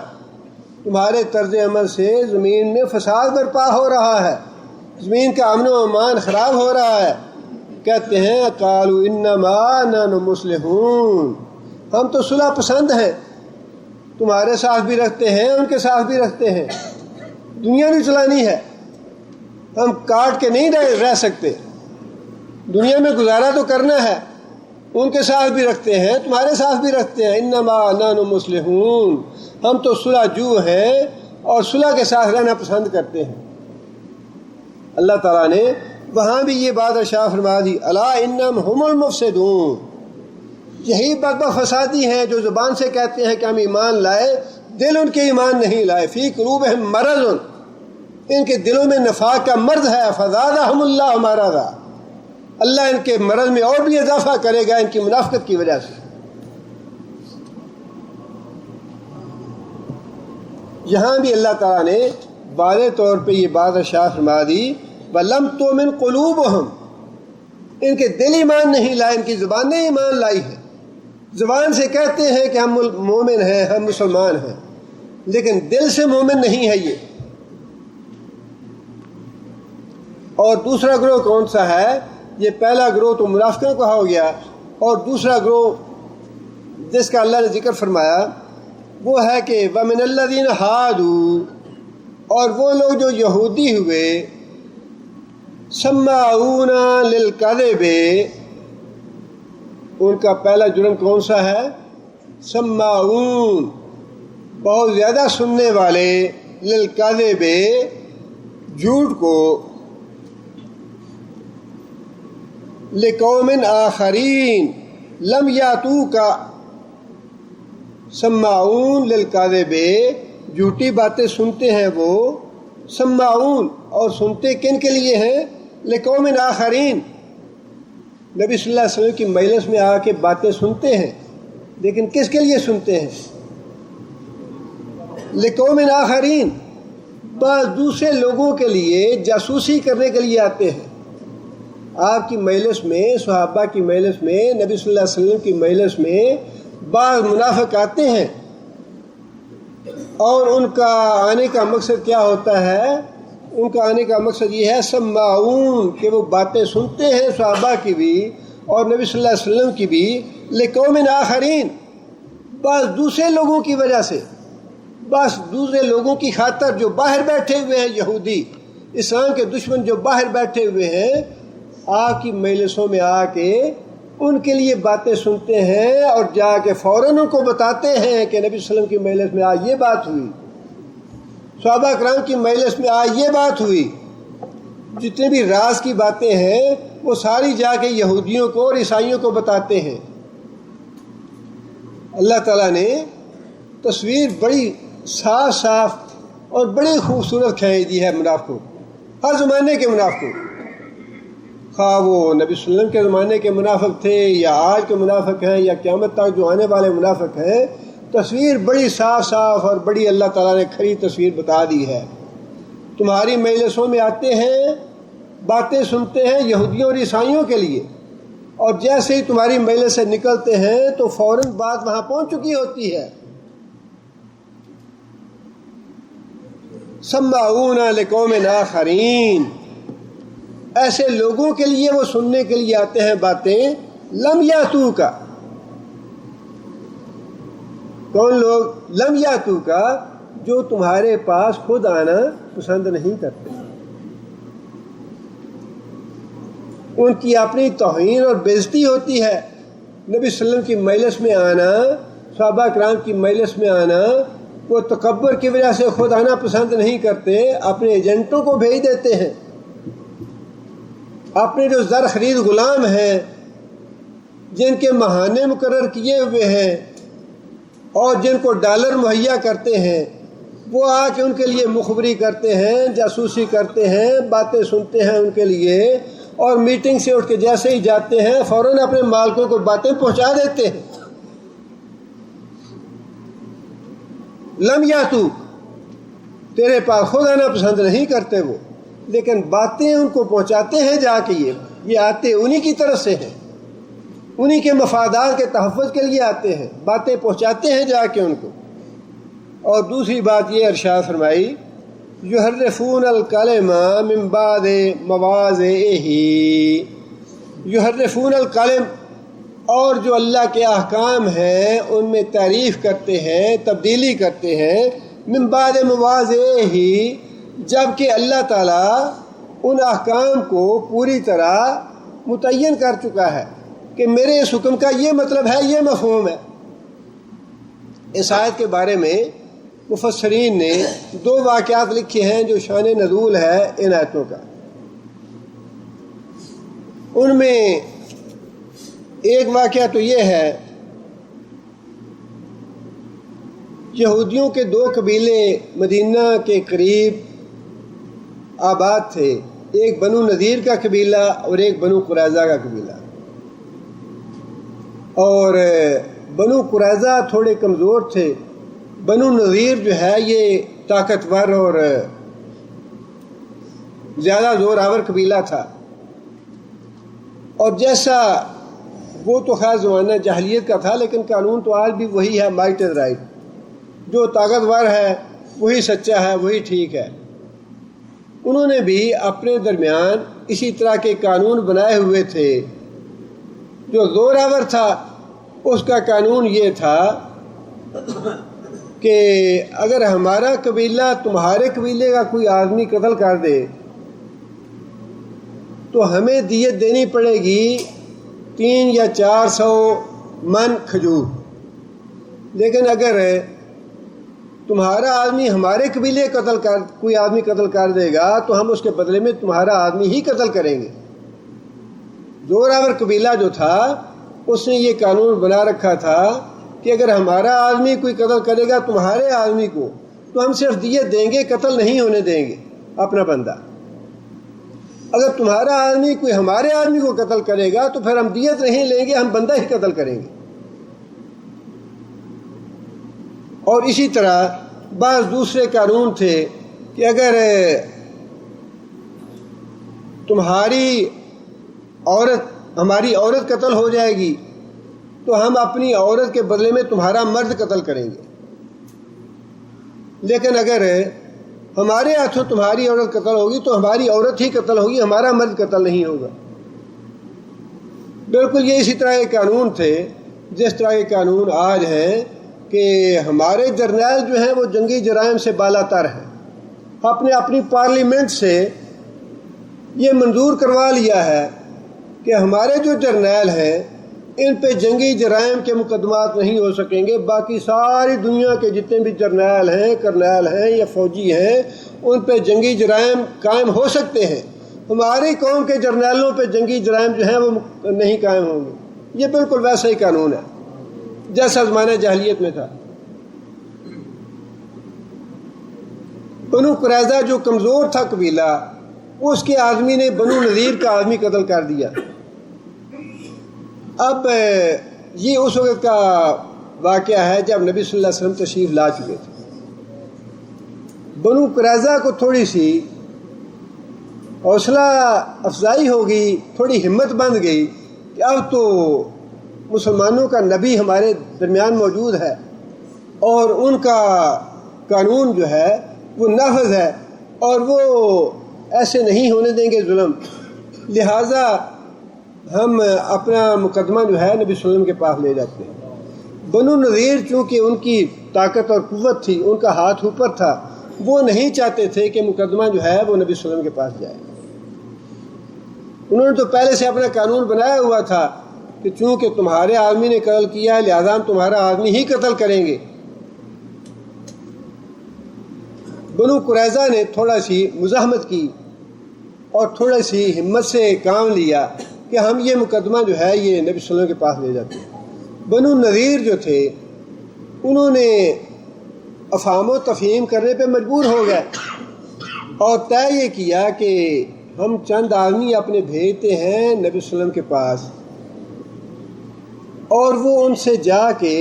تمہارے طرز عمل سے زمین میں فساد برپا ہو رہا ہے، زمین کا امن و امان خراب ہو رہا ہے، کہتے ہیں قالوا انما نحن مصلحون، ہم تو صلح پسند ہیں، تمہارے ساتھ بھی رکھتے ہیں ان کے ساتھ بھی رکھتے ہیں، دنیا نہیں چلانی ہے، ہم کاٹ کے نہیں رہ سکتے، دنیا میں گزارا تو کرنا ہے، ان کے ساتھ بھی رکھتے ہیں، تمہارے ساتھ بھی رکھتے ہیں۔ انما نحن مصلحون، ہم تو صلح جو ہیں اور صلح کے ساتھ رہنا پسند کرتے ہیں۔ اللہ تعالیٰ نے وہاں بھی یہ بات ارشاد فرما دی، الا انہم هم المفسدون، یہی بدبخت فسادی ہیں جو زبان سے کہتے ہیں کہ ہم ایمان لائے، دل ان کے ایمان نہیں لائے۔ فی قلوبہم مرض، ان کے دلوں میں نفاق کا مرض ہے۔ فزادہم اللہ مرضا، اللہ ان کے مرض میں اور بھی اضافہ کرے گا ان کی منافقت کی وجہ سے۔ یہاں بھی اللہ تعالیٰ نے واضح طور پہ یہ بات ارشاد فرما دی، وَلَمْ تُؤْمِنْ قُلُوبُهُمْ، ان کے دل ایمان نہیں لائے، ان کی زبانیں ایمان لائی ہیں۔ زبان سے کہتے ہیں کہ ہم مومن ہیں، ہم مسلمان ہیں، لیکن دل سے مومن نہیں ہے یہ۔ اور دوسرا گروہ کون سا ہے؟ یہ پہلا گروہ تو منافقوں کا ہو گیا، اور دوسرا گروہ جس کا اللہ نے ذکر فرمایا وہ ہے کہ وَمِنَ الَّذِينَ هَادُوا، اور وہ لوگ جو یہودی ہوئے، سماعون للکذب، ان کا پہلا جرم کون سا ہے؟ سماعون، بہت زیادہ سننے والے، للکذب، جھوٹ کو، لقوم آخرین لم یاتوک، سماعون للکذب، جھوٹی باتیں سنتے ہیں وہ، سماعون، اور سنتے کن کے لیے ہیں؟ لقوم آخرین، نبی صلی اللہ علیہ وسلم کی مجلس میں آ کے باتیں سنتے ہیں، لیکن کس کے لیے سنتے ہیں؟ لقوم آخرین، بعض دوسرے لوگوں کے لیے جاسوسی کرنے کے لیے آتے ہیں۔ آپ کی مجلس میں، صحابہ کی مجلس میں، نبی صلی اللہ علیہ وسلم کی مجلس میں بعض منافق آتے ہیں، اور ان کا آنے کا مقصد کیا ہوتا ہے؟ ان کا آنے کا مقصد یہ ہے سماعون، کہ وہ باتیں سنتے ہیں صحابہ کی بھی اور نبی صلی اللہ علیہ وسلم کی بھی، لقوم آخرین، بعض دوسرے لوگوں کی وجہ سے، بس دوسرے لوگوں کی خاطر، جو باہر بیٹھے ہوئے ہیں، یہودی، اسلام کے دشمن جو باہر بیٹھے ہوئے ہیں، آپ کی مجلسوں میں آ کے ان کے لیے باتیں سنتے ہیں، اور جا کے فوراً ان کو بتاتے ہیں کہ نبی صلی اللہ علیہ وسلم کی مجلس میں آج یہ بات ہوئی، صحابہ کرام کی مجلس میں آج یہ بات ہوئی۔ جتنے بھی راز کی باتیں ہیں وہ ساری جا کے یہودیوں کو اور عیسائیوں کو بتاتے ہیں۔ اللہ تعالیٰ نے تصویر بڑی صاف صاف اور بڑی خوبصورت کھینچ دی ہے منافقوں، ہر زمانے کے منافقوں، خواہ وہ نبی صلی اللہ علیہ وسلم کے زمانے کے منافق تھے یا آج کے منافق ہیں یا قیامت تک جو آنے والے منافق ہیں، تصویر بڑی صاف صاف اور بڑی اللہ تعالیٰ نے کھری تصویر بتا دی ہے۔ تمہاری مجلسوں میں آتے ہیں، باتیں سنتے ہیں یہودیوں اور عیسائیوں کے لیے، اور جیسے ہی تمہاری مجلس سے نکلتے ہیں تو فوراً بات وہاں پہنچ چکی ہوتی ہے۔ سماعون لقوم آخرین، ایسے لوگوں کے لیے وہ سننے کے لیے آتے ہیں باتیں، لم یاتوک، کون لوگ؟ لم یاتوک، جو تمہارے پاس خود آنا پسند نہیں کرتے، ان کی اپنی توہین اور بےعزتی ہوتی ہے۔ نبی صلی اللہ علیہ وسلم کی مجلس میں آنا، صحابہ کرام کی مجلس میں آنا، وہ تکبر کی وجہ سے خود آنا پسند نہیں کرتے، اپنے ایجنٹوں کو بھیج دیتے ہیں، اپنے جو زر خرید غلام ہیں جن کے ماہانے مقرر کیے ہوئے ہیں اور جن کو ڈالر مہیا کرتے ہیں، وہ آ کے ان کے لیے مخبری کرتے ہیں، جاسوسی کرتے ہیں، باتیں سنتے ہیں ان کے لیے، اور میٹنگ سے اٹھ کے جیسے ہی جاتے ہیں فوراً اپنے مالکوں کو باتیں پہنچا دیتے ہیں۔ لم یاتو، تیرے پاس خود آنا پسند نہیں کرتے وہ، لیکن باتیں ان کو پہنچاتے ہیں جا کے، یہ آتے انہی کی طرف سے ہیں، انہی کے مفادات کے تحفظ کے لیے آتے ہیں، باتیں پہنچاتے ہیں جا کے ان کو۔ اور دوسری بات یہ ارشاد فرمائی، یحرفون الکلم من بعد مواضعہ، یحرفون الکلم، اور جو اللہ کے احکام ہیں ان میں تعریف کرتے ہیں، تبدیلی کرتے ہیں، من بعد مواضعہ، جبکہ اللہ تعالیٰ ان احکام کو پوری طرح متعین کر چکا ہے کہ میرے اس حکم کا یہ مطلب ہے، یہ مفہوم ہے۔ اس آیت کے بارے میں مفسرین نے 2 واقعات لکھے ہیں جو شان نزول ہے ان آیتوں کا۔ ان میں ایک واقعہ تو یہ ہے، یہودیوں کے 2 قبیلے مدینہ کے قریب آباد تھے، ایک بنو نذیر کا قبیلہ اور ایک بنو قریظہ کا قبیلہ، اور بنو قریظہ تھوڑے کمزور تھے، بنو نذیر جو ہے یہ طاقتور اور زیادہ زور آور قبیلہ تھا۔ اور جیسا وہ تو خیر زمانہ جاہلیت کا تھا، لیکن قانون تو آج بھی وہی ہے، مائٹ از رائٹ، جو طاقتور ہے وہی سچا ہے، وہی ٹھیک ہے۔ انہوں نے بھی اپنے درمیان اسی طرح کے قانون بنائے ہوئے تھے۔ جو زور آور تھا اس کا قانون یہ تھا کہ اگر ہمارا قبیلہ تمہارے قبیلے کا کوئی آدمی قتل کر دے تو ہمیں دیت دینی پڑے گی 300 یا 400 من کھجور، لیکن اگر تمہارا آدمی ہمارے قبیلے کوئی آدمی قتل کر دے گا تو ہم اس کے بدلے میں تمہارا آدمی ہی قتل کریں گے۔ زور آور قبیلہ جو تھا اس نے یہ قانون بنا رکھا تھا کہ اگر ہمارا آدمی کوئی قتل کرے گا تمہارے آدمی کو تو ہم صرف دیت دیں گے، قتل نہیں ہونے دیں گے اپنا بندہ۔ اگر تمہارا آدمی کوئی ہمارے آدمی کو قتل کرے گا تو پھر ہم دیت نہیں لیں گے، ہم بندہ ہی قتل کریں گے۔ اور اسی طرح بعض دوسرے قانون تھے کہ اگر تمہاری عورت ہماری عورت قتل ہو جائے گی تو ہم اپنی عورت کے بدلے میں تمہارا مرد قتل کریں گے، لیکن اگر ہمارے ہاتھوں تمہاری عورت قتل ہوگی تو ہماری عورت ہی قتل ہوگی، ہمارا مرد قتل نہیں ہوگا۔ بالکل یہ اسی طرح کے قانون تھے جس طرح کے قانون آج ہیں کہ ہمارے جرنیل جو ہیں وہ جنگی جرائم سے بالا تر ہیں، اپنی پارلیمنٹ سے یہ منظور کروا لیا ہے کہ ہمارے جو جرنیل ہیں ان پہ جنگی جرائم کے مقدمات نہیں ہو سکیں گے، باقی ساری دنیا کے جتنے بھی جرنیل ہیں، کرنیل ہیں یا فوجی ہیں ان پہ جنگی جرائم قائم ہو سکتے ہیں، ہماری قوم کے جرنیلوں پہ جنگی جرائم جو ہیں وہ نہیں قائم ہوں گے۔ یہ بالکل ویسا ہی قانون ہے جیسا زمانہ جاہلیت میں تھا۔ بنو قریظہ جو کمزور تھا قبیلہ، اس کے آدمی نے بنو نذیر کا آدمی قتل کر دیا۔ اب یہ اس وقت کا واقعہ ہے جب نبی صلی اللہ علیہ وسلم تشریف لا چکے تھے۔ بنو قریظہ کو تھوڑی سی حوصلہ افزائی ہو گئی، تھوڑی ہمت بند گئی کہ اب تو مسلمانوں کا نبی ہمارے درمیان موجود ہے اور ان کا قانون جو ہے وہ نافذ ہے اور وہ ایسے نہیں ہونے دیں گے ظلم، لہٰذا ہم اپنا مقدمہ جو ہے نبی صلی اللہ علیہ وسلم کے پاس لے جاتے ہیں۔ بنو نذیر چونکہ ان کی طاقت اور قوت تھی، ان کا ہاتھ اوپر تھا، وہ نہیں چاہتے تھے کہ مقدمہ جو ہے وہ نبی صلی اللہ علیہ وسلم کے پاس جائے۔ انہوں نے تو پہلے سے اپنا قانون بنایا ہوا تھا کہ چونکہ تمہارے آدمی نے قتل کیا ہے لہٰذا ہم تمہارا آدمی ہی قتل کریں گے۔ بنو قریظہ نے تھوڑا سی مزاحمت کی اور تھوڑا سی ہمت سے کام لیا کہ ہم یہ مقدمہ جو ہے یہ نبی صلی اللہ علیہ وسلم کے پاس لے جاتے ہیں۔ بنو نذیر جو تھے انہوں نے افہام و تفہیم کرنے پہ مجبور ہو گئے اور طے یہ کیا کہ ہم چند آدمی اپنے بھیجتے ہیں نبی صلی اللہ علیہ وسلم کے پاس اور وہ ان سے جا کے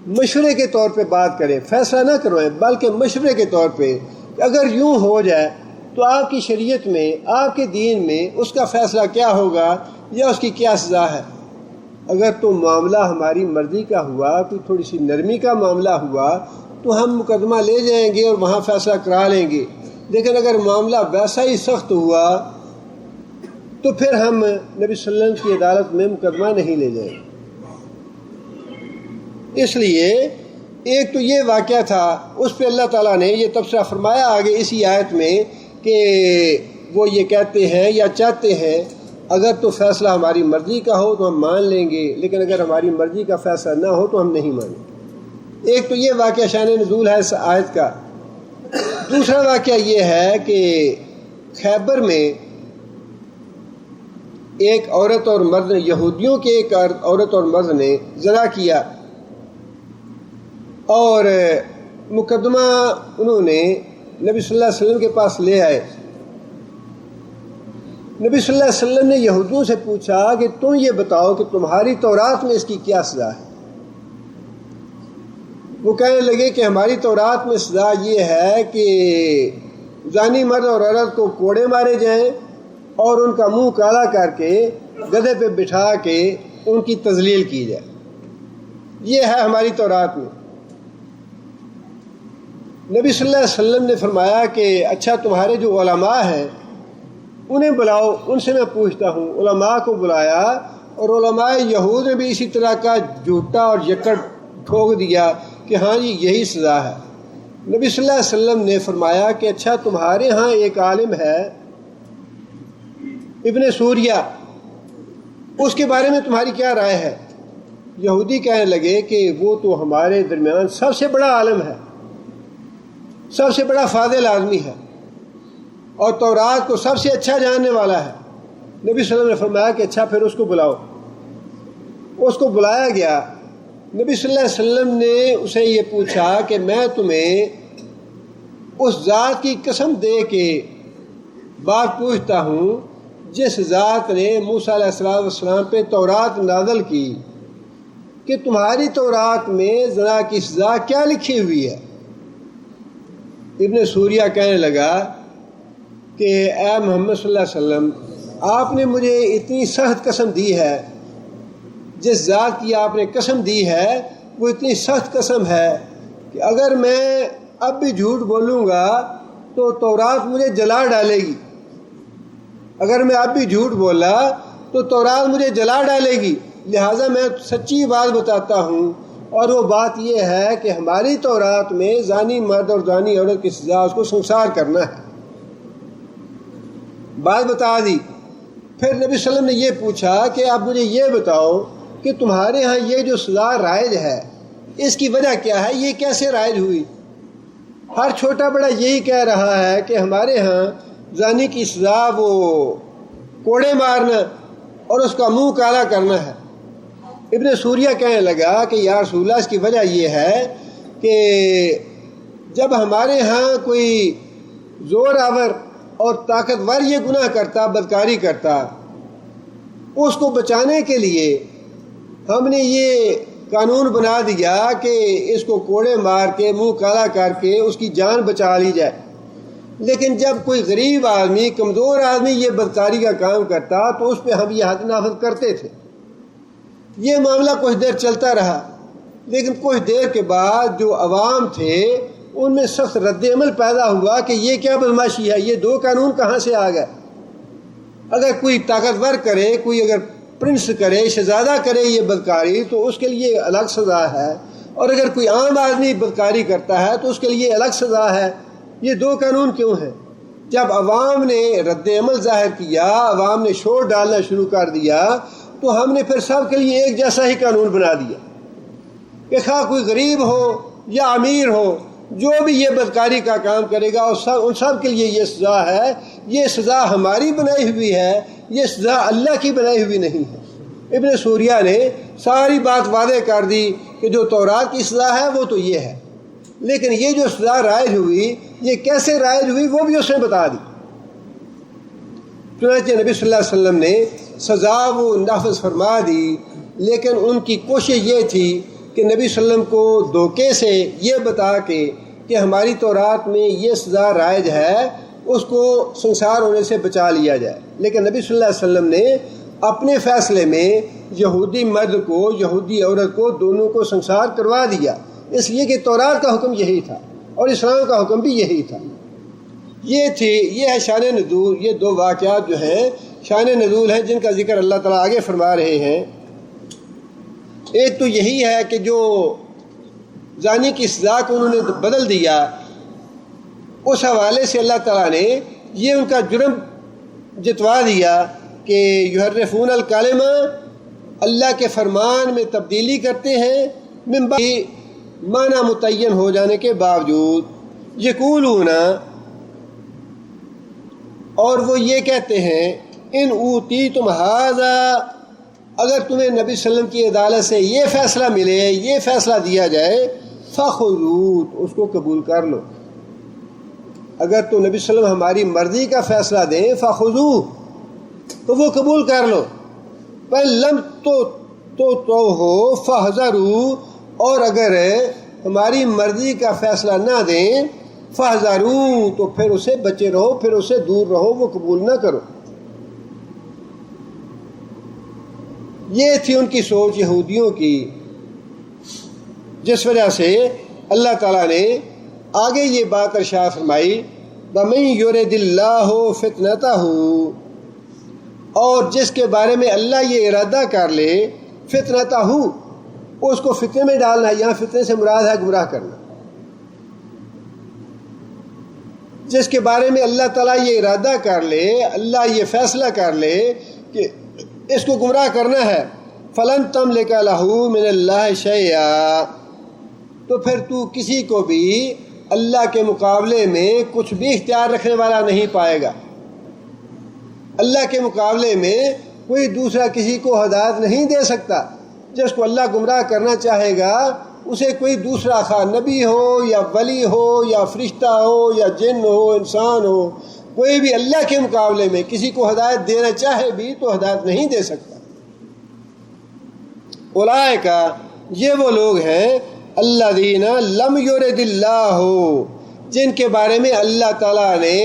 مشورے کے طور پہ بات کریں، فیصلہ نہ کروائیں بلکہ مشورے کے طور پہ کہ اگر یوں ہو جائے تو آپ کی شریعت میں، آپ کے دین میں اس کا فیصلہ کیا ہوگا یا اس کی کیا سزا ہے۔ اگر تو معاملہ ہماری مرضی کا ہوا، کوئی تھوڑی سی نرمی کا معاملہ ہوا تو ہم مقدمہ لے جائیں گے اور وہاں فیصلہ کرا لیں گے، لیکن اگر معاملہ ویسا ہی سخت ہوا تو پھر ہم نبی صلی اللہ علیہ وسلم کی عدالت میں مقدمہ نہیں لے جائیں گے۔ اس لیے ایک تو یہ واقعہ تھا، اس پہ اللہ تعالیٰ نے یہ تبصرہ فرمایا آگے اسی آیت میں کہ وہ یہ کہتے ہیں یا چاہتے ہیں اگر تو فیصلہ ہماری مرضی کا ہو تو ہم مان لیں گے، لیکن اگر ہماری مرضی کا فیصلہ نہ ہو تو ہم نہیں مانیں گے۔ ایک تو یہ واقعہ شان نزول ہے اس آیت کا۔ دوسرا واقعہ یہ ہے کہ خیبر میں ایک عورت اور مرد نے، یہودیوں کے ایک عورت اور مرد نے زنا کیا، اور مقدمہ انہوں نے نبی صلی اللہ علیہ وسلم کے پاس لے آئے۔ نبی صلی اللہ علیہ وسلم نے یہودیوں سے پوچھا کہ تم یہ بتاؤ کہ تمہاری تورات میں اس کی کیا سزا ہے؟ وہ کہنے لگے کہ ہماری تورات میں سزا یہ ہے کہ زانی مرد اور عورت کو کوڑے مارے جائیں اور ان کا منہ کالا کر کے گدھے پہ بٹھا کے ان کی تذلیل کی جائے۔ یہ ہے ہماری تورات میں۔ نبی صلی اللہ علیہ وسلم نے فرمایا کہ اچھا تمہارے جو علماء ہیں انہیں بلاؤ، ان سے میں پوچھتا ہوں۔ علماء کو بلایا اور علماء یہود نے بھی اسی طرح کا جھوٹا اور یکڑ ٹھوک دیا کہ ہاں جی یہی سزا ہے۔ نبی صلی اللہ علیہ وسلم نے فرمایا کہ اچھا تمہارے ہاں ایک عالم ہے ابن سوریہ، اس کے بارے میں تمہاری کیا رائے ہے؟ یہودی کہنے لگے کہ وہ تو ہمارے درمیان سب سے بڑا عالم ہے، سب سے بڑا فاضل آدمی ہے اور تورات کو سب سے اچھا جاننے والا ہے۔ نبی صلی اللہ علیہ وسلم نے فرمایا کہ اچھا پھر اس کو بلاؤ۔ اس کو بلایا گیا۔ نبی صلی اللہ علیہ وسلم نے اسے یہ پوچھا کہ میں تمہیں اس ذات کی قسم دے کے بات پوچھتا ہوں جس ذات نے موسیٰ علیہ السلام پہ تورات نازل کی، کہ تمہاری تورات میں زنا کی سزا کیا لکھی ہوئی ہے؟ ابن سوریہ کہنے لگا کہ اے محمد صلی اللہ علیہ وسلم، آپ نے مجھے اتنی سخت قسم دی ہے، جس ذات کی آپ نے قسم دی ہے وہ اتنی سخت قسم ہے کہ اگر میں اب بھی جھوٹ بولوں گا تو تورات مجھے جلا ڈالے گی۔ اگر میں اب بھی جھوٹ بولا تو تورات مجھے جلا ڈالے گی، لہٰذا میں سچی بات بتاتا ہوں، اور وہ بات یہ ہے کہ ہماری تورات میں زانی مرد اور زانی عورت کی سزا اس کو سنسار کرنا ہے۔ بات بتا دی۔ پھر نبی صلی اللہ علیہ وسلم نے یہ پوچھا کہ آپ مجھے یہ بتاؤ کہ تمہارے ہاں یہ جو سزا رائج ہے اس کی وجہ کیا ہے، یہ کیسے رائج ہوئی؟ ہر چھوٹا بڑا یہی کہہ رہا ہے کہ ہمارے ہاں زانی کی سزا وہ کوڑے مارنا اور اس کا منہ کالا کرنا ہے۔ ابن سوریہ کہنے لگا کہ یا رسول اللہ، اس کی وجہ یہ ہے کہ جب ہمارے ہاں کوئی زور آور اور طاقتور یہ گناہ کرتا، بدکاری کرتا، اس کو بچانے کے لیے ہم نے یہ قانون بنا دیا کہ اس کو کوڑے مار کے منہ کالا کر کے اس کی جان بچا لی جائے۔ لیکن جب کوئی غریب آدمی، کمزور آدمی یہ بدکاری کا کام کرتا تو اس پہ ہم یہ حد نافذ کرتے تھے۔ یہ معاملہ کچھ دیر چلتا رہا، لیکن کچھ دیر کے بعد جو عوام تھے ان میں سخت رد عمل پیدا ہوا کہ یہ کیا بدماشی ہے، یہ دو قانون کہاں سے آ گئے؟ اگر کوئی طاقتور کرے، کوئی اگر پرنس کرے، شہزادہ کرے یہ بدکاری تو اس کے لیے الگ سزا ہے، اور اگر کوئی عام آدمی بدکاری کرتا ہے تو اس کے لیے الگ سزا ہے۔ یہ دو قانون کیوں ہیں؟ جب عوام نے رد عمل ظاہر کیا، عوام نے شور ڈالنا شروع کر دیا، تو ہم نے پھر سب کے لیے ایک جیسا ہی قانون بنا دیا کہ خواہ کوئی غریب ہو یا امیر ہو، جو بھی یہ بدکاری کا کام کرے گا ان سب کے لیے یہ سزا ہے۔ یہ سزا ہماری بنائی ہوئی ہے، یہ سزا اللہ کی بنائی ہوئی نہیں ہے۔ ابن سوریہ نے ساری بات واضح کر دی کہ جو تورات کی سزا ہے وہ تو یہ ہے، لیکن یہ جو سزا رائج ہوئی یہ کیسے رائج ہوئی وہ بھی اس نے بتا دی۔ چنانچہ نبی صلی اللہ علیہ وسلم نے سزا وہ نافذ فرما دی، لیکن ان کی کوشش یہ تھی کہ نبی صلی اللہ علیہ وسلم کو دھوکے سے یہ بتا کے کہ ہماری تورات میں یہ سزا رائج ہے، اس کو سنسار ہونے سے بچا لیا جائے۔ لیکن نبی صلی اللہ علیہ وسلم نے اپنے فیصلے میں یہودی مرد کو، یہودی عورت کو، دونوں کو سنسار کروا دیا، اس لیے کہ تورات کا حکم یہی تھا اور اسلام کا حکم بھی یہی تھا۔ یہ ہے شان نزول۔ یہ دو واقعات جو ہیں شان نزول ہیں جن کا ذکر اللہ تعالیٰ آگے فرما رہے ہیں۔ ایک تو یہی ہے کہ جو زانی کی سزا کو انہوں نے بدل دیا، اس حوالے سے اللہ تعالیٰ نے یہ ان کا جرم جتوا دیا کہ یحرفون الکلمہ اللہ کے فرمان میں تبدیلی کرتے ہیں من بعد معنی متعین ہو جانے کے باوجود، یقولون اور وہ یہ کہتے ہیں ان اوتیتم ھذا اگر تمہیں نبی صلی اللہ علیہ وسلم کی عدالت سے یہ فیصلہ ملے، یہ فیصلہ دیا جائے، فخذوہ اس کو قبول کر لو۔ اگر تو نبی صلی اللہ علیہ وسلم ہماری مرضی کا فیصلہ دیں فخذوہ تو وہ قبول کر لو، پر لم تو ہو فاحذروا اور اگر ہماری مرضی کا فیصلہ نہ دیں فاحذروا تو پھر اسے بچے رہو، پھر اسے دور رہو، وہ قبول نہ کرو۔ یہ تھی ان کی سوچ یہودیوں کی، جس وجہ سے اللہ تعالیٰ نے آگے یہ بات ارشاد فرمائی وَمَن يُرِدِ اللَّهُ فِتْنَتَهُ اور جس کے بارے میں اللہ یہ ارادہ کر لے فتنتہ اس کو فتنے میں ڈالنا، یہاں فتنے سے مراد ہے گمراہ کرنا۔ جس کے بارے میں اللہ تعالیٰ یہ ارادہ کر لے، اللہ یہ فیصلہ کر لے کہ اس کو گمراہ کرنا ہے، فَلَن تَمْلِكَ لَهُ مِنَ اللَّهِ شَيْئًا تو پھر تو کسی کو بھی اللہ کے مقابلے میں کچھ بھی اختیار رکھنے والا نہیں پائے گا۔ اللہ کے مقابلے میں کوئی دوسرا کسی کو ہدایت نہیں دے سکتا۔ جس کو اللہ گمراہ کرنا چاہے گا اسے کوئی دوسرا خواہ نبی ہو یا ولی ہو یا فرشتہ ہو یا جن ہو انسان ہو، کوئی بھی اللہ کے مقابلے میں کسی کو ہدایت دینا چاہے بھی تو ہدایت نہیں دے سکتا۔ اولئک یہ وہ لوگ ہیں الذین لم یرد اللہ جن کے بارے میں اللہ تعالیٰ نے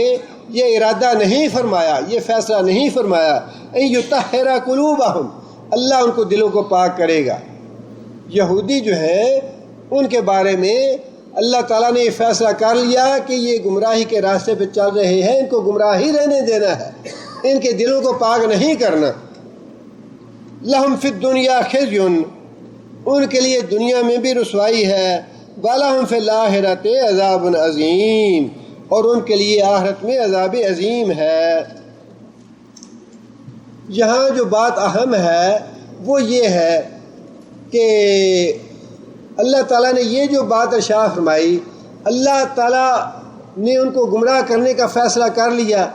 یہ ارادہ نہیں فرمایا، یہ فیصلہ نہیں فرمایا ان یطہر قلوبہم اللہ ان کو دلوں کو پاک کرے گا۔ یہودی جو ہیں ان کے بارے میں اللہ تعالیٰ نے یہ فیصلہ کر لیا کہ یہ گمراہی کے راستے پہ چل رہے ہیں، ان کو گمراہی رہنے دینا ہے، ان کے دلوں کو پاک نہیں کرنا۔ لہم فی الدنیا خزی ان کے لیے دنیا میں بھی رسوائی ہے، وَلَهُمْ فِي الْآخِرَةِ عذاب عظیم اور ان کے لیے آخرت میں عذاب عظیم ہے۔ یہاں جو بات اہم ہے وہ یہ ہے کہ اللہ تعالیٰ نے یہ جو بات ارشاد فرمائی، اللہ تعالیٰ نے ان کو گمراہ کرنے کا فیصلہ کر لیا،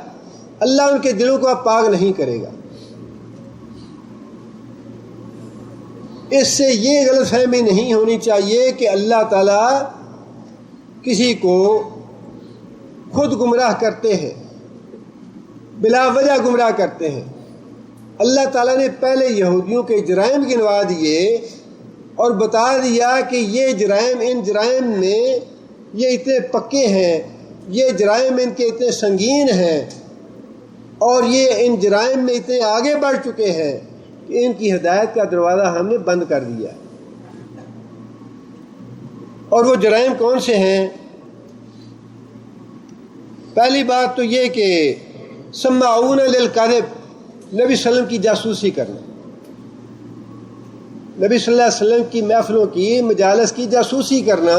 اللہ ان کے دلوں کو اب پاک نہیں کرے گا۔ اس سے یہ غلط فہمی نہیں ہونی چاہیے کہ اللہ تعالیٰ کسی کو خود گمراہ کرتے ہیں، بلا وجہ گمراہ کرتے ہیں۔ اللہ تعالیٰ نے پہلے یہودیوں کے جرائم گنوا دیے اور بتا دیا کہ یہ جرائم ان جرائم میں یہ اتنے پکے ہیں، یہ جرائم ان کے اتنے سنگین ہیں اور یہ ان جرائم میں اتنے آگے بڑھ چکے ہیں کہ ان کی ہدایت کا دروازہ ہم نے بند کر دیا۔ اور وہ جرائم کون سے ہیں؟ پہلی بات تو یہ کہ سماعون للکذب نبی صلی اللہ علیہ وسلم کی جاسوسی کرنا، نبی صلی اللہ علیہ وسلم کی محفلوں کی مجالس کی جاسوسی کرنا،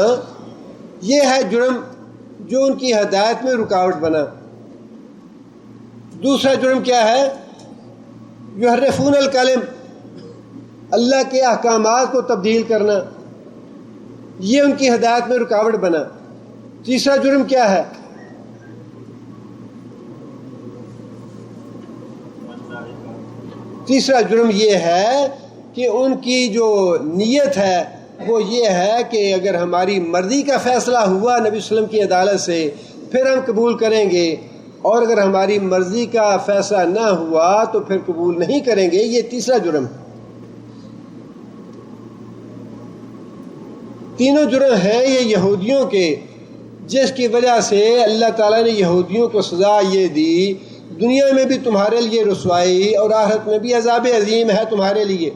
یہ ہے جرم جو ان کی ہدایت میں رکاوٹ بنا۔ دوسرا جرم کیا ہے؟ یحرفون الکلم اللہ کے احکامات کو تبدیل کرنا، یہ ان کی ہدایت میں رکاوٹ بنا۔ تیسرا جرم کیا ہے؟ تیسرا جرم یہ ہے کہ ان کی جو نیت ہے وہ یہ ہے کہ اگر ہماری مرضی کا فیصلہ ہوا نبی صلی اللہ علیہ وسلم کی عدالت سے پھر ہم قبول کریں گے، اور اگر ہماری مرضی کا فیصلہ نہ ہوا تو پھر قبول نہیں کریں گے۔ یہ تیسرا جرم ہے۔ تینوں جرم ہیں یہ یہودیوں کے، جس کی وجہ سے اللہ تعالیٰ نے یہودیوں کو سزا یہ دی دنیا میں بھی تمہارے لیے رسوائی اور آخرت میں بھی عذاب عظیم ہے تمہارے لیے۔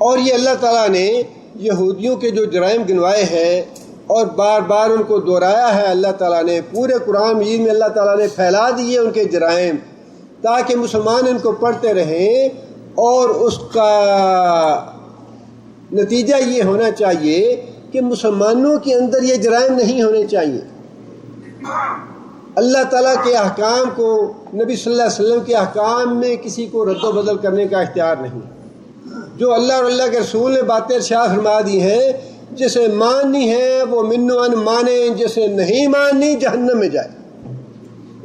اور یہ اللہ تعالیٰ نے یہودیوں کے جو جرائم گنوائے ہیں اور بار بار ان کو دہرایا ہے، اللہ تعالیٰ نے پورے قرآن مجید میں اللہ تعالیٰ نے پھیلا دیے ان کے جرائم تاکہ مسلمان ان کو پڑھتے رہیں، اور اس کا نتیجہ یہ ہونا چاہیے کہ مسلمانوں کے اندر یہ جرائم نہیں ہونے چاہیے۔ اللہ تعالیٰ کے احکام کو، نبی صلی اللہ علیہ وسلم کے احکام میں کسی کو رد و بدل کرنے کا اختیار نہیں۔ جو اللہ اور اللہ کے رسول نے باتیں ارشاد فرما دی ہیں، جسے ماننی ہے وہ من و ان مانے، جسے نہیں ماننی جہنم میں جائے۔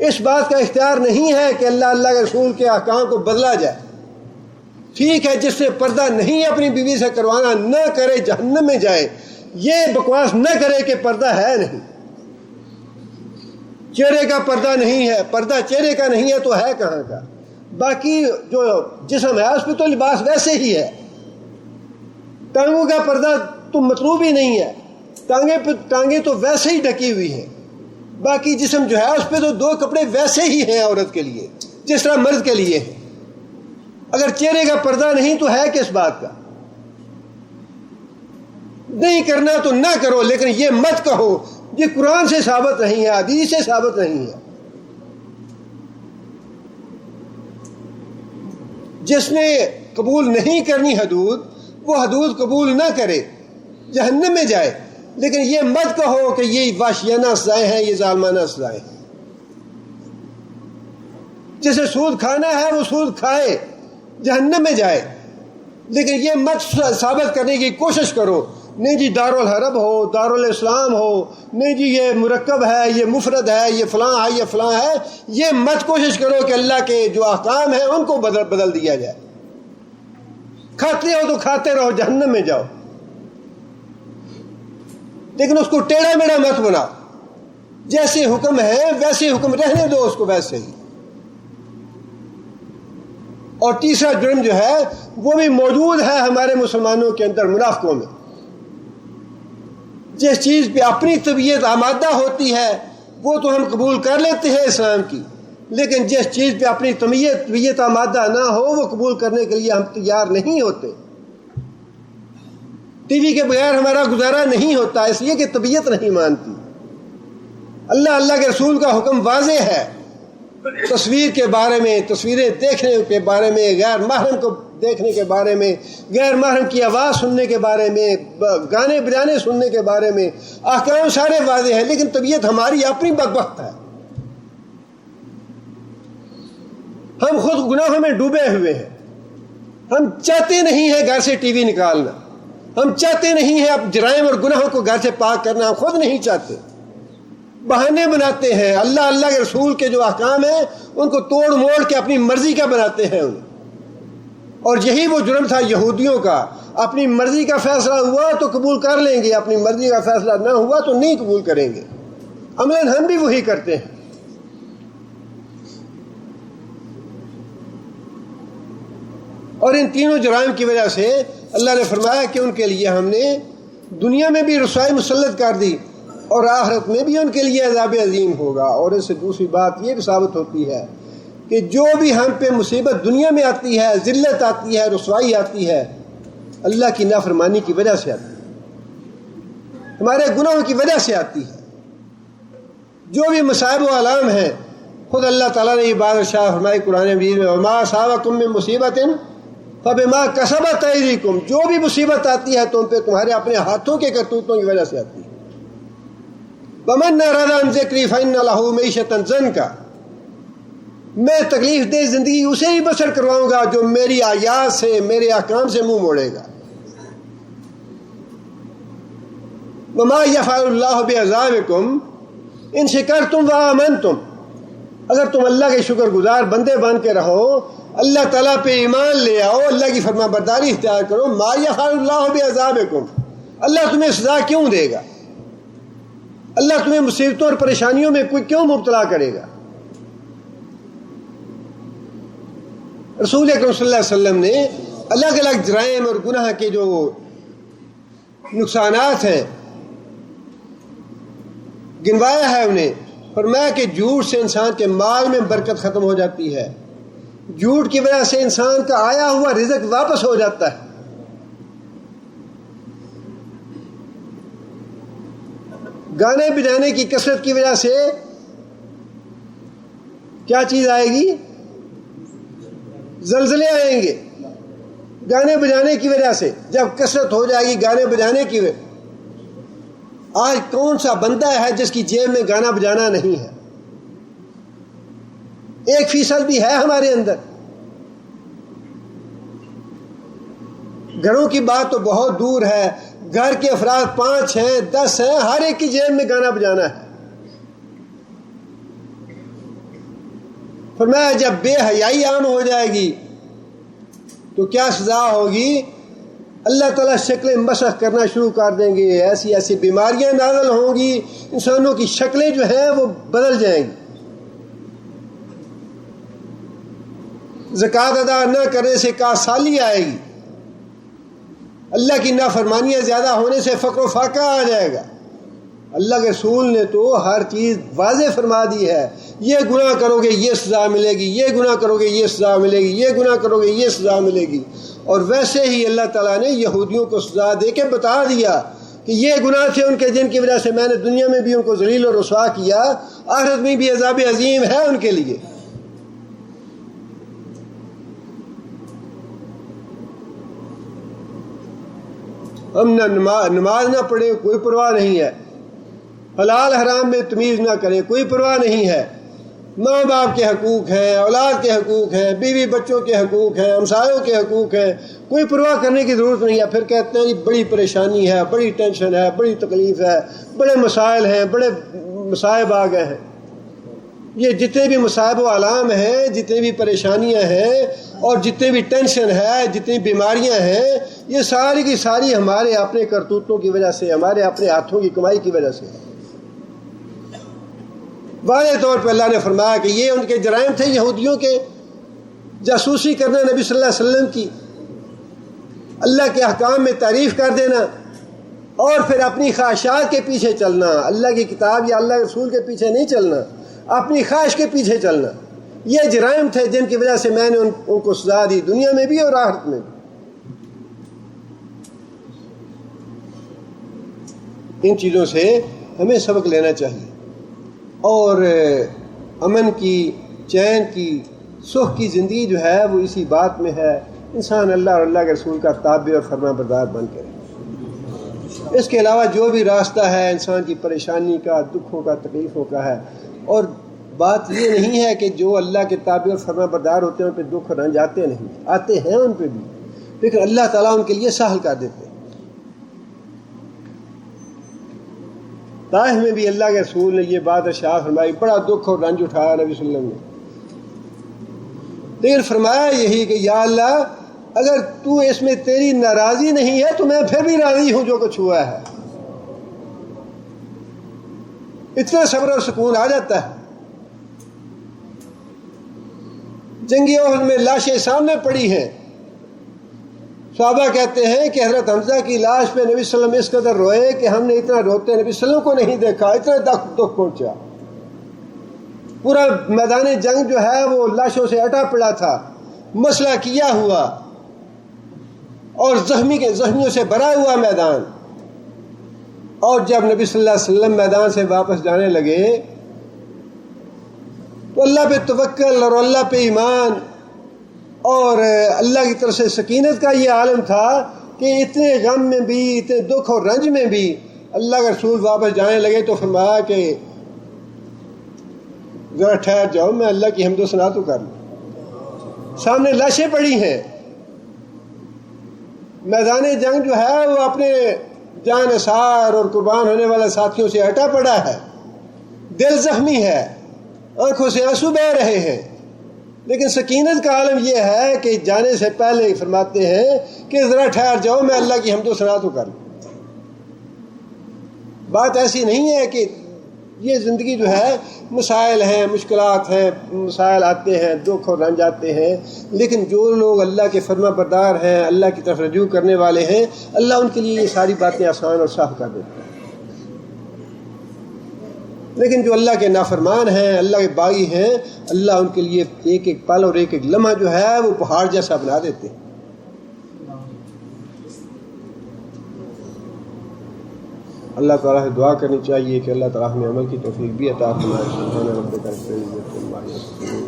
اس بات کا اختیار نہیں ہے کہ اللہ کے رسول کے احکام کو بدلا جائے۔ ٹھیک ہے، جس سے پردہ نہیں اپنی بیوی سے کروانا نہ کرے، جہنم میں جائے۔ یہ بکواس نہ کرے کہ پردہ ہے نہیں، چہرے کا پردہ نہیں ہے، پردہ چہرے کا نہیں ہے تو ہے کہاں کا؟ باقی جو جسم ہے اس پہ تو لباس ویسے ہی ہے۔ ٹانگوں کا پردہ تو مطلوب ہی نہیں ہے، ٹانگیں تو ویسے ہی ڈھکی ہوئی ہیں۔ باقی جسم جو ہے اس پہ تو دو کپڑے ویسے ہی ہیں عورت کے لیے جس طرح مرد کے لیے ہے۔ اگر چہرے کا پردہ نہیں تو ہے کس بات کا؟ نہیں کرنا تو نہ کرو، لیکن یہ مت کہو یہ قرآن سے ثابت نہیں ہے، حدیث سے ثابت نہیں ہے۔ جس نے قبول نہیں کرنی حدود، وہ حدود قبول نہ کرے، جہنم میں جائے۔ لیکن یہ مت کہو کہ یہ وحشیانہ سزائیں ہیں، یہ ظالمانہ سزائیں ہیں۔ جسے سود کھانا ہے وہ سود کھائے، جہنم میں جائے۔ لیکن یہ مت ثابت کرنے کی کوشش کرو نہیں جی دارالحرب ہو، دارالاسلام ہو، نہیں جی یہ مرکب ہے، یہ مفرد ہے، یہ فلاں ہے، یہ فلاں ہے۔ یہ مت کوشش کرو کہ اللہ کے جو احکام ہیں ان کو بدل دیا جائے۔ کھاتے ہو تو کھاتے رہو، جہنم میں جاؤ، لیکن اس کو ٹیڑھا میڑھا مت بناؤ۔ جیسے حکم ہے ویسے حکم رہنے دو اس کو ویسے ہی۔ اور تیسرا جرم جو ہے وہ بھی موجود ہے ہمارے مسلمانوں کے اندر، منافقوں میں۔ جس چیز پہ اپنی طبیعت آمادہ ہوتی ہے وہ تو ہم قبول کر لیتے ہیں اسلام کی، لیکن جس چیز پہ اپنی طبیعت آمادہ نہ ہو وہ قبول کرنے کے لیے ہم تیار نہیں ہوتے۔ ٹی وی کے بغیر ہمارا گزارا نہیں ہوتا، اس لیے کہ طبیعت نہیں مانتی۔ اللہ کے رسول کا حکم واضح ہے تصویر کے بارے میں، تصویریں دیکھنے کے بارے میں، غیر محرم کو دیکھنے کے بارے میں، غیر محرم کی آواز سننے کے بارے میں، گانے بجانے سننے کے بارے میں، احکام سارے واضح ہیں، لیکن طبیعت ہماری اپنی بدبخت ہے۔ ہم خود گناہوں میں ڈوبے ہوئے ہیں۔ ہم چاہتے نہیں ہیں گھر سے ٹی وی نکالنا، ہم چاہتے نہیں ہیں اب جرائم اور گناہوں کو گھر سے پاک کرنا، ہم خود نہیں چاہتے، بہانے بناتے ہیں۔ اللہ کے رسول کے جو احکام ہیں ان کو توڑ موڑ کے اپنی مرضی کا بناتے ہیں انہیں۔ اور یہی وہ جرم تھا یہودیوں کا، اپنی مرضی کا فیصلہ ہوا تو قبول کر لیں گے، اپنی مرضی کا فیصلہ نہ ہوا تو نہیں قبول کریں گے۔ عملاً ہم بھی وہی کرتے ہیں۔ اور ان تینوں جرائم کی وجہ سے اللہ نے فرمایا کہ ان کے لیے ہم نے دنیا میں بھی رسوائی مسلط کر دی اور آخرت میں بھی ان کے لیے عذاب عظیم ہوگا۔ اور اس سے دوسری بات یہ بھی ثابت ہوتی ہے کہ جو بھی ہم پہ مصیبت دنیا میں آتی ہے، ذلت آتی ہے، رسوائی آتی ہے، اللہ کی نافرمانی کی وجہ سے آتی ہے، ہمارے گناہوں کی وجہ سے آتی ہے۔ جو بھی مصائب و علام ہیں، خود اللہ تعالیٰ نے یہ بات ارشاد فرمائی قرآن مجید میں، وما اصابکم من مصیبت فبما کسبت ایدیکم، جو بھی مصیبت آتی ہے تم پہ تمہارے اپنے ہاتھوں کے کرتوتوں کی وجہ سے آتی ہے۔ ومن اعرض عن ذکری فإن له معیشۃ ضنکا، میں تکلیف دہ زندگی اسے ہی بسر کرواؤں گا جو میری آیات سے، میرے احکام سے منہ موڑے گا۔ وما یفعل اللہ بعذابکم ان شکرتم وآمنتم، اگر تم اللہ کے شکر گزار بندے بن کے رہو، اللہ تعالیٰ پہ ایمان لے آؤ، اللہ کی فرما برداری اختیار کرو، ما یفعل اللہ بعذابکم، اللہ تمہیں سزا کیوں دے گا؟ اللہ تمہیں مصیبتوں اور پریشانیوں میں کیوں مبتلا کرے گا؟ رسول اکرم صلی اللہ علیہ وسلم نے الگ الگ جرائم اور گناہ کے جو نقصانات ہیں گنوایا ہے انہیں، فرمایا کہ جھوٹ سے انسان کے مال میں برکت ختم ہو جاتی ہے، جھوٹ کی وجہ سے انسان کا آیا ہوا رزق واپس ہو جاتا ہے، گانے بجانے کی کثرت کی وجہ سے کیا چیز آئے گی؟ زلزلے آئیں گے۔ گانے بجانے کی وجہ سے جب کثرت ہو جائے گی گانے بجانے کی وجہ، آج کون سا بندہ ہے جس کی جیب میں گانا بجانا نہیں ہے؟ 1% بھی ہے ہمارے اندر؟ گھروں کی بات تو بہت دور ہے، گھر کے افراد 5 ہیں 10 ہیں، ہر ایک کی جیب میں گانا بجانا ہے۔ فرمایا جب بے حیائی عام ہو جائے گی تو کیا سزا ہوگی؟ اللہ تعالیٰ شکلیں مسخ کرنا شروع کر دیں گے، ایسی ایسی بیماریاں نازل ہوں گی، انسانوں کی شکلیں جو ہیں وہ بدل جائیں گی۔ زکوٰۃ ادا نہ کرنے سے کاسالی آئے گی، اللہ کی نافرمانیاں زیادہ ہونے سے فقر و فاقہ آ جائے گا۔ اللہ کے رسول نے تو ہر چیز واضح فرما دی ہے، یہ گناہ کرو گے یہ سزا ملے گی، یہ گناہ کرو گے یہ سزا ملے گی، یہ گناہ کرو گے یہ سزا ملے گی۔ اور ویسے ہی اللہ تعالیٰ نے یہودیوں کو سزا دے کے بتا دیا کہ یہ گناہ تھے ان کے جن کی وجہ سے میں نے دنیا میں بھی ان کو ذلیل و رسوا کیا، آخرت میں بھی عذاب عظیم ہے ان کے لیے۔ ہم نہ نماز نہ پڑھیں کوئی پرواہ نہیں ہے، حلال حرام میں تمیز نہ کریں کوئی پرواہ نہیں ہے، ماں باپ کے حقوق ہیں، اولاد کے حقوق ہیں، بیوی بچوں کے حقوق ہیں، ہمسایوں کے حقوق ہیں، کوئی پرواہ کرنے کی ضرورت نہیں ہے۔ پھر کہتے ہیں جی بڑی پریشانی ہے، بڑی ٹینشن ہے، بڑی تکلیف ہے، بڑے مسائل ہیں، بڑے مصائب آ گئے ہیں۔ یہ جتنے بھی مصائب و علام ہیں، جتنے بھی پریشانیاں ہیں اور جتنے بھی ٹینشن ہے، جتنی بیماریاں ہیں، یہ ساری کی ساری ہمارے اپنے کرتوتوں کی وجہ سے، ہمارے اپنے ہاتھوں کی کمائی کی وجہ سے۔ واضح طور پہ اللہ نے فرمایا کہ یہ ان کے جرائم تھے یہودیوں کے، جاسوسی کرنا نبی صلی اللہ علیہ وسلم کی، اللہ کے احکام میں تعریف کر دینا اور پھر اپنی خواہشات کے پیچھے چلنا، اللہ کی کتاب یا اللہ کے رسول کے پیچھے نہیں چلنا، اپنی خواہش کے پیچھے چلنا۔ یہ جرائم تھے جن کی وجہ سے میں نے ان کو سزا دی، دنیا میں بھی اور آخرت میں بھی۔ ان چیزوں سے ہمیں سبق لینا چاہیے، اور امن کی، چین کی، سکھ کی زندگی جو ہے وہ اسی بات میں ہے، انسان اللہ اور اللہ کے رسول کا تابع اور فرما بردار بن کے رہے۔ اس کے علاوہ جو بھی راستہ ہے انسان کی پریشانی کا، دکھوں کا، تکلیفوں کا ہے، اور بات یہ نہیں ہے کہ جو اللہ کے تابع اور فرما بردار ہوتے ہیں ان پہ دکھ رنج آتے نہیں، آتے ہیں ان پہ بھی، لیکن اللہ تعالیٰ ان کے لیے سہل کر دیتے ہیں۔ طائف میں بھی اللہ کے رسول نے یہ بات ارشاد فرمائی، بڑا دکھ اور رنج اٹھایا نبی صلی اللہ علیہ وسلم نے، لیکن فرمایا یہی کہ یا اللہ اگر تو اس میں تیری ناراضی نہیں ہے تو میں پھر بھی راضی ہوں جو کچھ ہوا ہے۔ اتنا صبر اور سکون آ جاتا ہے۔ جنگی احد میں لاشیں سامنے پڑی ہیں، صحابہ کہتے ہیں کہ حضرت حمزہ کی لاش پہ نبی صلی اللہ علیہ وسلم اس قدر روئے کہ ہم نے اتنا روتے نبی صلی اللہ علیہ وسلم کو نہیں دیکھا، اتنا دکھ پہنچا۔ پورا میدان جنگ جو ہے وہ لاشوں سے اٹا پڑا تھا، مسئلہ کیا ہوا اور زخمیوں سے بھرا ہوا میدان۔ اور جب نبی صلی اللہ علیہ وسلم میدان سے واپس جانے لگے تو اللہ پہ توکل اور اللہ پہ ایمان اور اللہ کی طرف سے سکینت کا یہ عالم تھا کہ اتنے غم میں بھی، اتنے دکھ اور رنج میں بھی اللہ کے رسول واپس جانے لگے تو فرمایا کہ ذرا ٹھہر جاؤ، میں اللہ کی حمد و ثنا تو کر لوں۔ سامنے لاشیں پڑی ہیں، میدان جنگ جو ہے وہ اپنے جان نثار اور قربان ہونے والے ساتھیوں سے ہٹا پڑا ہے، دل زخمی ہے، آنکھوں سے آنسو بہہ رہے ہیں، لیکن سکینت کا عالم یہ ہے کہ جانے سے پہلے فرماتے ہیں کہ ذرا ٹھہر جاؤ، میں اللہ کی حمد و ثنا تو کر لوں۔ بات ایسی نہیں ہے کہ یہ زندگی جو ہے مسائل ہیں، مشکلات ہیں، مسائل آتے ہیں، دکھ اور رنج آتے ہیں، لیکن جو لوگ اللہ کے فرما بردار ہیں، اللہ کی طرف رجوع کرنے والے ہیں، اللہ ان کے لیے یہ ساری باتیں آسان اور صاف کر دیتے ہیں۔ لیکن جو اللہ کے نافرمان ہیں، اللہ کے باغی ہیں، اللہ ان کے لیے ایک ایک پل اور ایک ایک لمحہ جو ہے وہ پہاڑ جیسا بنا دیتے ہیں۔ اللہ تعالیٰ سے دعا کرنی چاہیے کہ اللہ تعالیٰ ہمیں عمل کی توفیق بھی عطا فرمائے۔ سبحان ربک رب العزت عما یصفون۔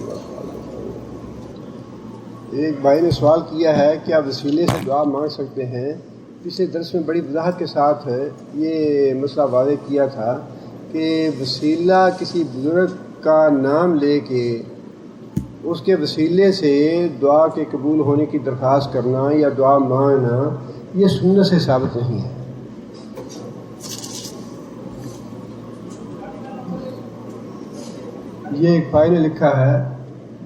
ایک بھائی نے سوال کیا ہے کہ آپ وسیلے سے دعا مانگ سکتے ہیں؟ پچھلے درس میں بڑی وضاحت کے ساتھ یہ مسئلہ واضح کیا تھا کہ وسیلہ کسی بزرگ کا نام لے کے اس کے وسیلے سے دعا کے قبول ہونے کی درخواست کرنا یا دعا مانگنا یہ سنت سے ثابت نہیں ہے۔ یہ ایک بھائی نے لکھا ہے،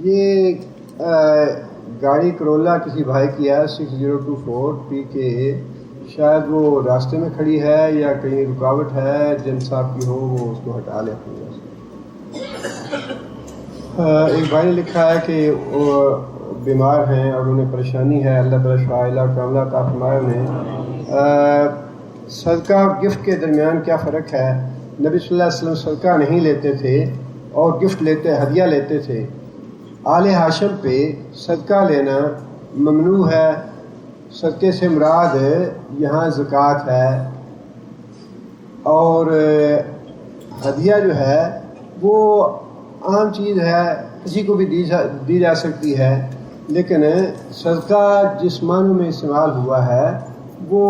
یہ گاڑی کرولا کسی بھائی کی ہے 6024 PK، شاید وہ راستے میں کھڑی ہے یا کہیں رکاوٹ ہے، جن صاحب کی ہو وہ اس کو ہٹا لے اپنی وجہ سے۔ ایک بھائی نے لکھا ہے کہ وہ بیمار ہیں اور انہیں پریشانی ہے، اللہ تعالیٰ شفاء کاملہ عطا فرمائے انہیں۔ صدقہ اور گفٹ کے درمیان کیا فرق ہے؟ نبی صلی اللہ علیہ وسلم صدقہ نہیں لیتے تھے اور گفٹ لیتے، ہدیہ لیتے تھے۔ آل ہاشم پہ صدقہ لینا ممنوع ہے۔ صدقے سے مراد یہاں زکوٰۃ ہے، اور ہدیہ جو ہے وہ عام چیز ہے، کسی کو بھی دی جا سکتی ہے، لیکن صدقہ جس معنی میں استعمال ہوا ہے وہ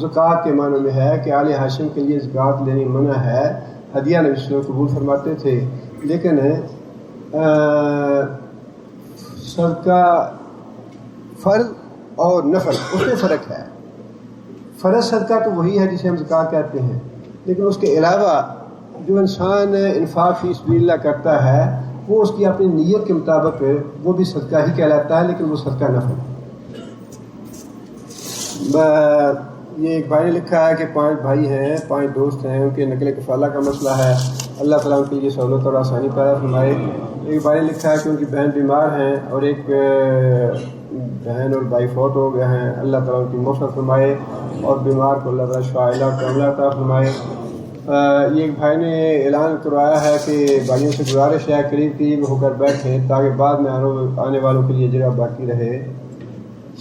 زکوٰۃ کے معنی میں ہے کہ آل ہاشم کے لیے زکوٰۃ لینی منع ہے۔ ہدیہ نبی صلی اللہ علیہ وسلم قبول فرماتے تھے، لیکن صدقہ فرض اور نفل اس میں فرق ہے۔ فرض صدقہ تو وہی ہے جسے ہم زکوٰۃ کہتے ہیں، لیکن اس کے علاوہ جو انسان انفاق فی سبیل اللہ کرتا ہے وہ اس کی اپنی نیت کے مطابق وہ بھی صدقہ ہی کہلاتا ہے، لیکن وہ صدقہ نفل۔ یہ ایک بھائی نے لکھا ہے کہ 5 بھائی ہیں، 5 دوست ہیں، ان کے نقل کفالہ کا مسئلہ ہے، اللہ تعالیٰ ان کے لیے سہولت اور آسانی پیدا فرمائے۔ ایک بھائی نے لکھا ہے کہ ان کی بہن بیمار ہیں اور ایک بہن اور بھائی فوت ہو گئے ہیں، اللہ تعالیٰ ان کی مغفرت فرمائے اور بیمار کو اللہ تعالیٰ شفاء کاملہ عطا فرمائے۔ یہ ایک بھائی نے اعلان کروایا ہے کہ بھائیوں سے گزارش ہے قریب ہو کر بیٹھیں تاکہ بعد میں آنے والوں کے لیے جگہ باقی رہے۔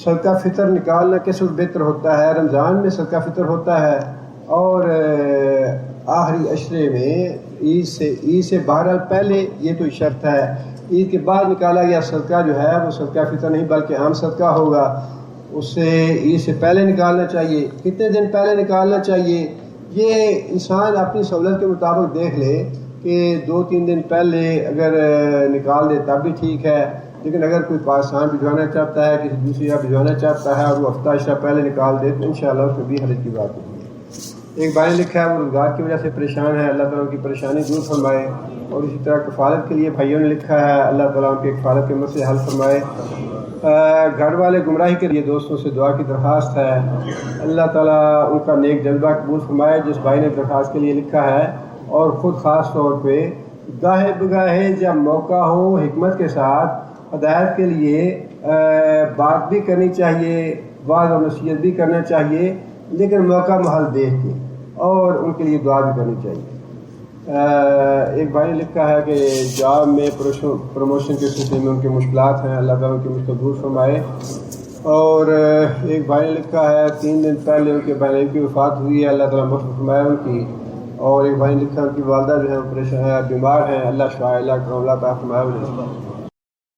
صدقہ فطر نکالنا کس وقت بہتر ہوتا ہے؟ رمضان میں صدقہ فطر ہوتا ہے اور آخری عشرے میں عید سے بہرحال پہلے، یہ تو شرط ہے، عید کے بعد نکالا گیا صدقہ جو ہے وہ صدقہ فطر نہیں بلکہ عام صدقہ ہوگا۔ اس سے عید سے پہلے نکالنا چاہیے۔ کتنے دن پہلے نکالنا چاہیے یہ انسان اپنی سہولت کے مطابق دیکھ لے کہ 2-3 دن پہلے اگر نکال دے تب بھی ٹھیک ہے، لیکن اگر کوئی پاکستان بھجوانا چاہتا ہے، کسی دوسری جگہ بھجوانا چاہتا ہے اور وہ ہفتہ عشرہ پہلے نکال دے تو انشاءاللہ اس میں بھی حرج کی بات نہیں ہے۔ ایک بھائی نے لکھا ہے وہ روزگار کی وجہ سے پریشان ہے، اللہ تعالیٰ ان کی پریشانی دور فرمائے، اور اسی طرح کفالت کے لیے بھائیوں نے لکھا ہے، اللہ تعالیٰ ان کی کفالت کے مسئلے حل فرمائے۔ گھر والے گمراہی کے لیے دوستوں سے دعا کی درخواست ہے، اللہ تعالیٰ ان کا نیک جذبہ قبول فرمائے۔ جس بھائی نے درخواست کے لیے لکھا ہے اور خود خاص طور پہ گاہے بگاہے جب موقع ہو حکمت کے ساتھ ہدایت کے لیے بات بھی کرنی چاہیے، وعظ اور نصیحت بھی کرنا چاہیے، لیکن موقع محل دیکھ کے، اور ان کے لیے دعا بھی کرنی چاہیے۔ ایک بھائی نے لکھا ہے کہ جاب میں پروموشن کے سلسلے میں ان کی مشکلات ہیں، اللہ تعالیٰ ان کی مشکل دور فرمائے۔ اور ایک بھائی نے لکھا ہے 3 دن پہلے ان کے بہن کی وفات ہوئی ہے، اللہ تعالیٰ مغفرت فرمائے ان کی۔ اور ایک بھائی نے لکھا ان کی والدہ جو ہے پریشان ہے، بیمار ہیں، اللہ شفاء کاملہ عطا فرمائے انہیں۔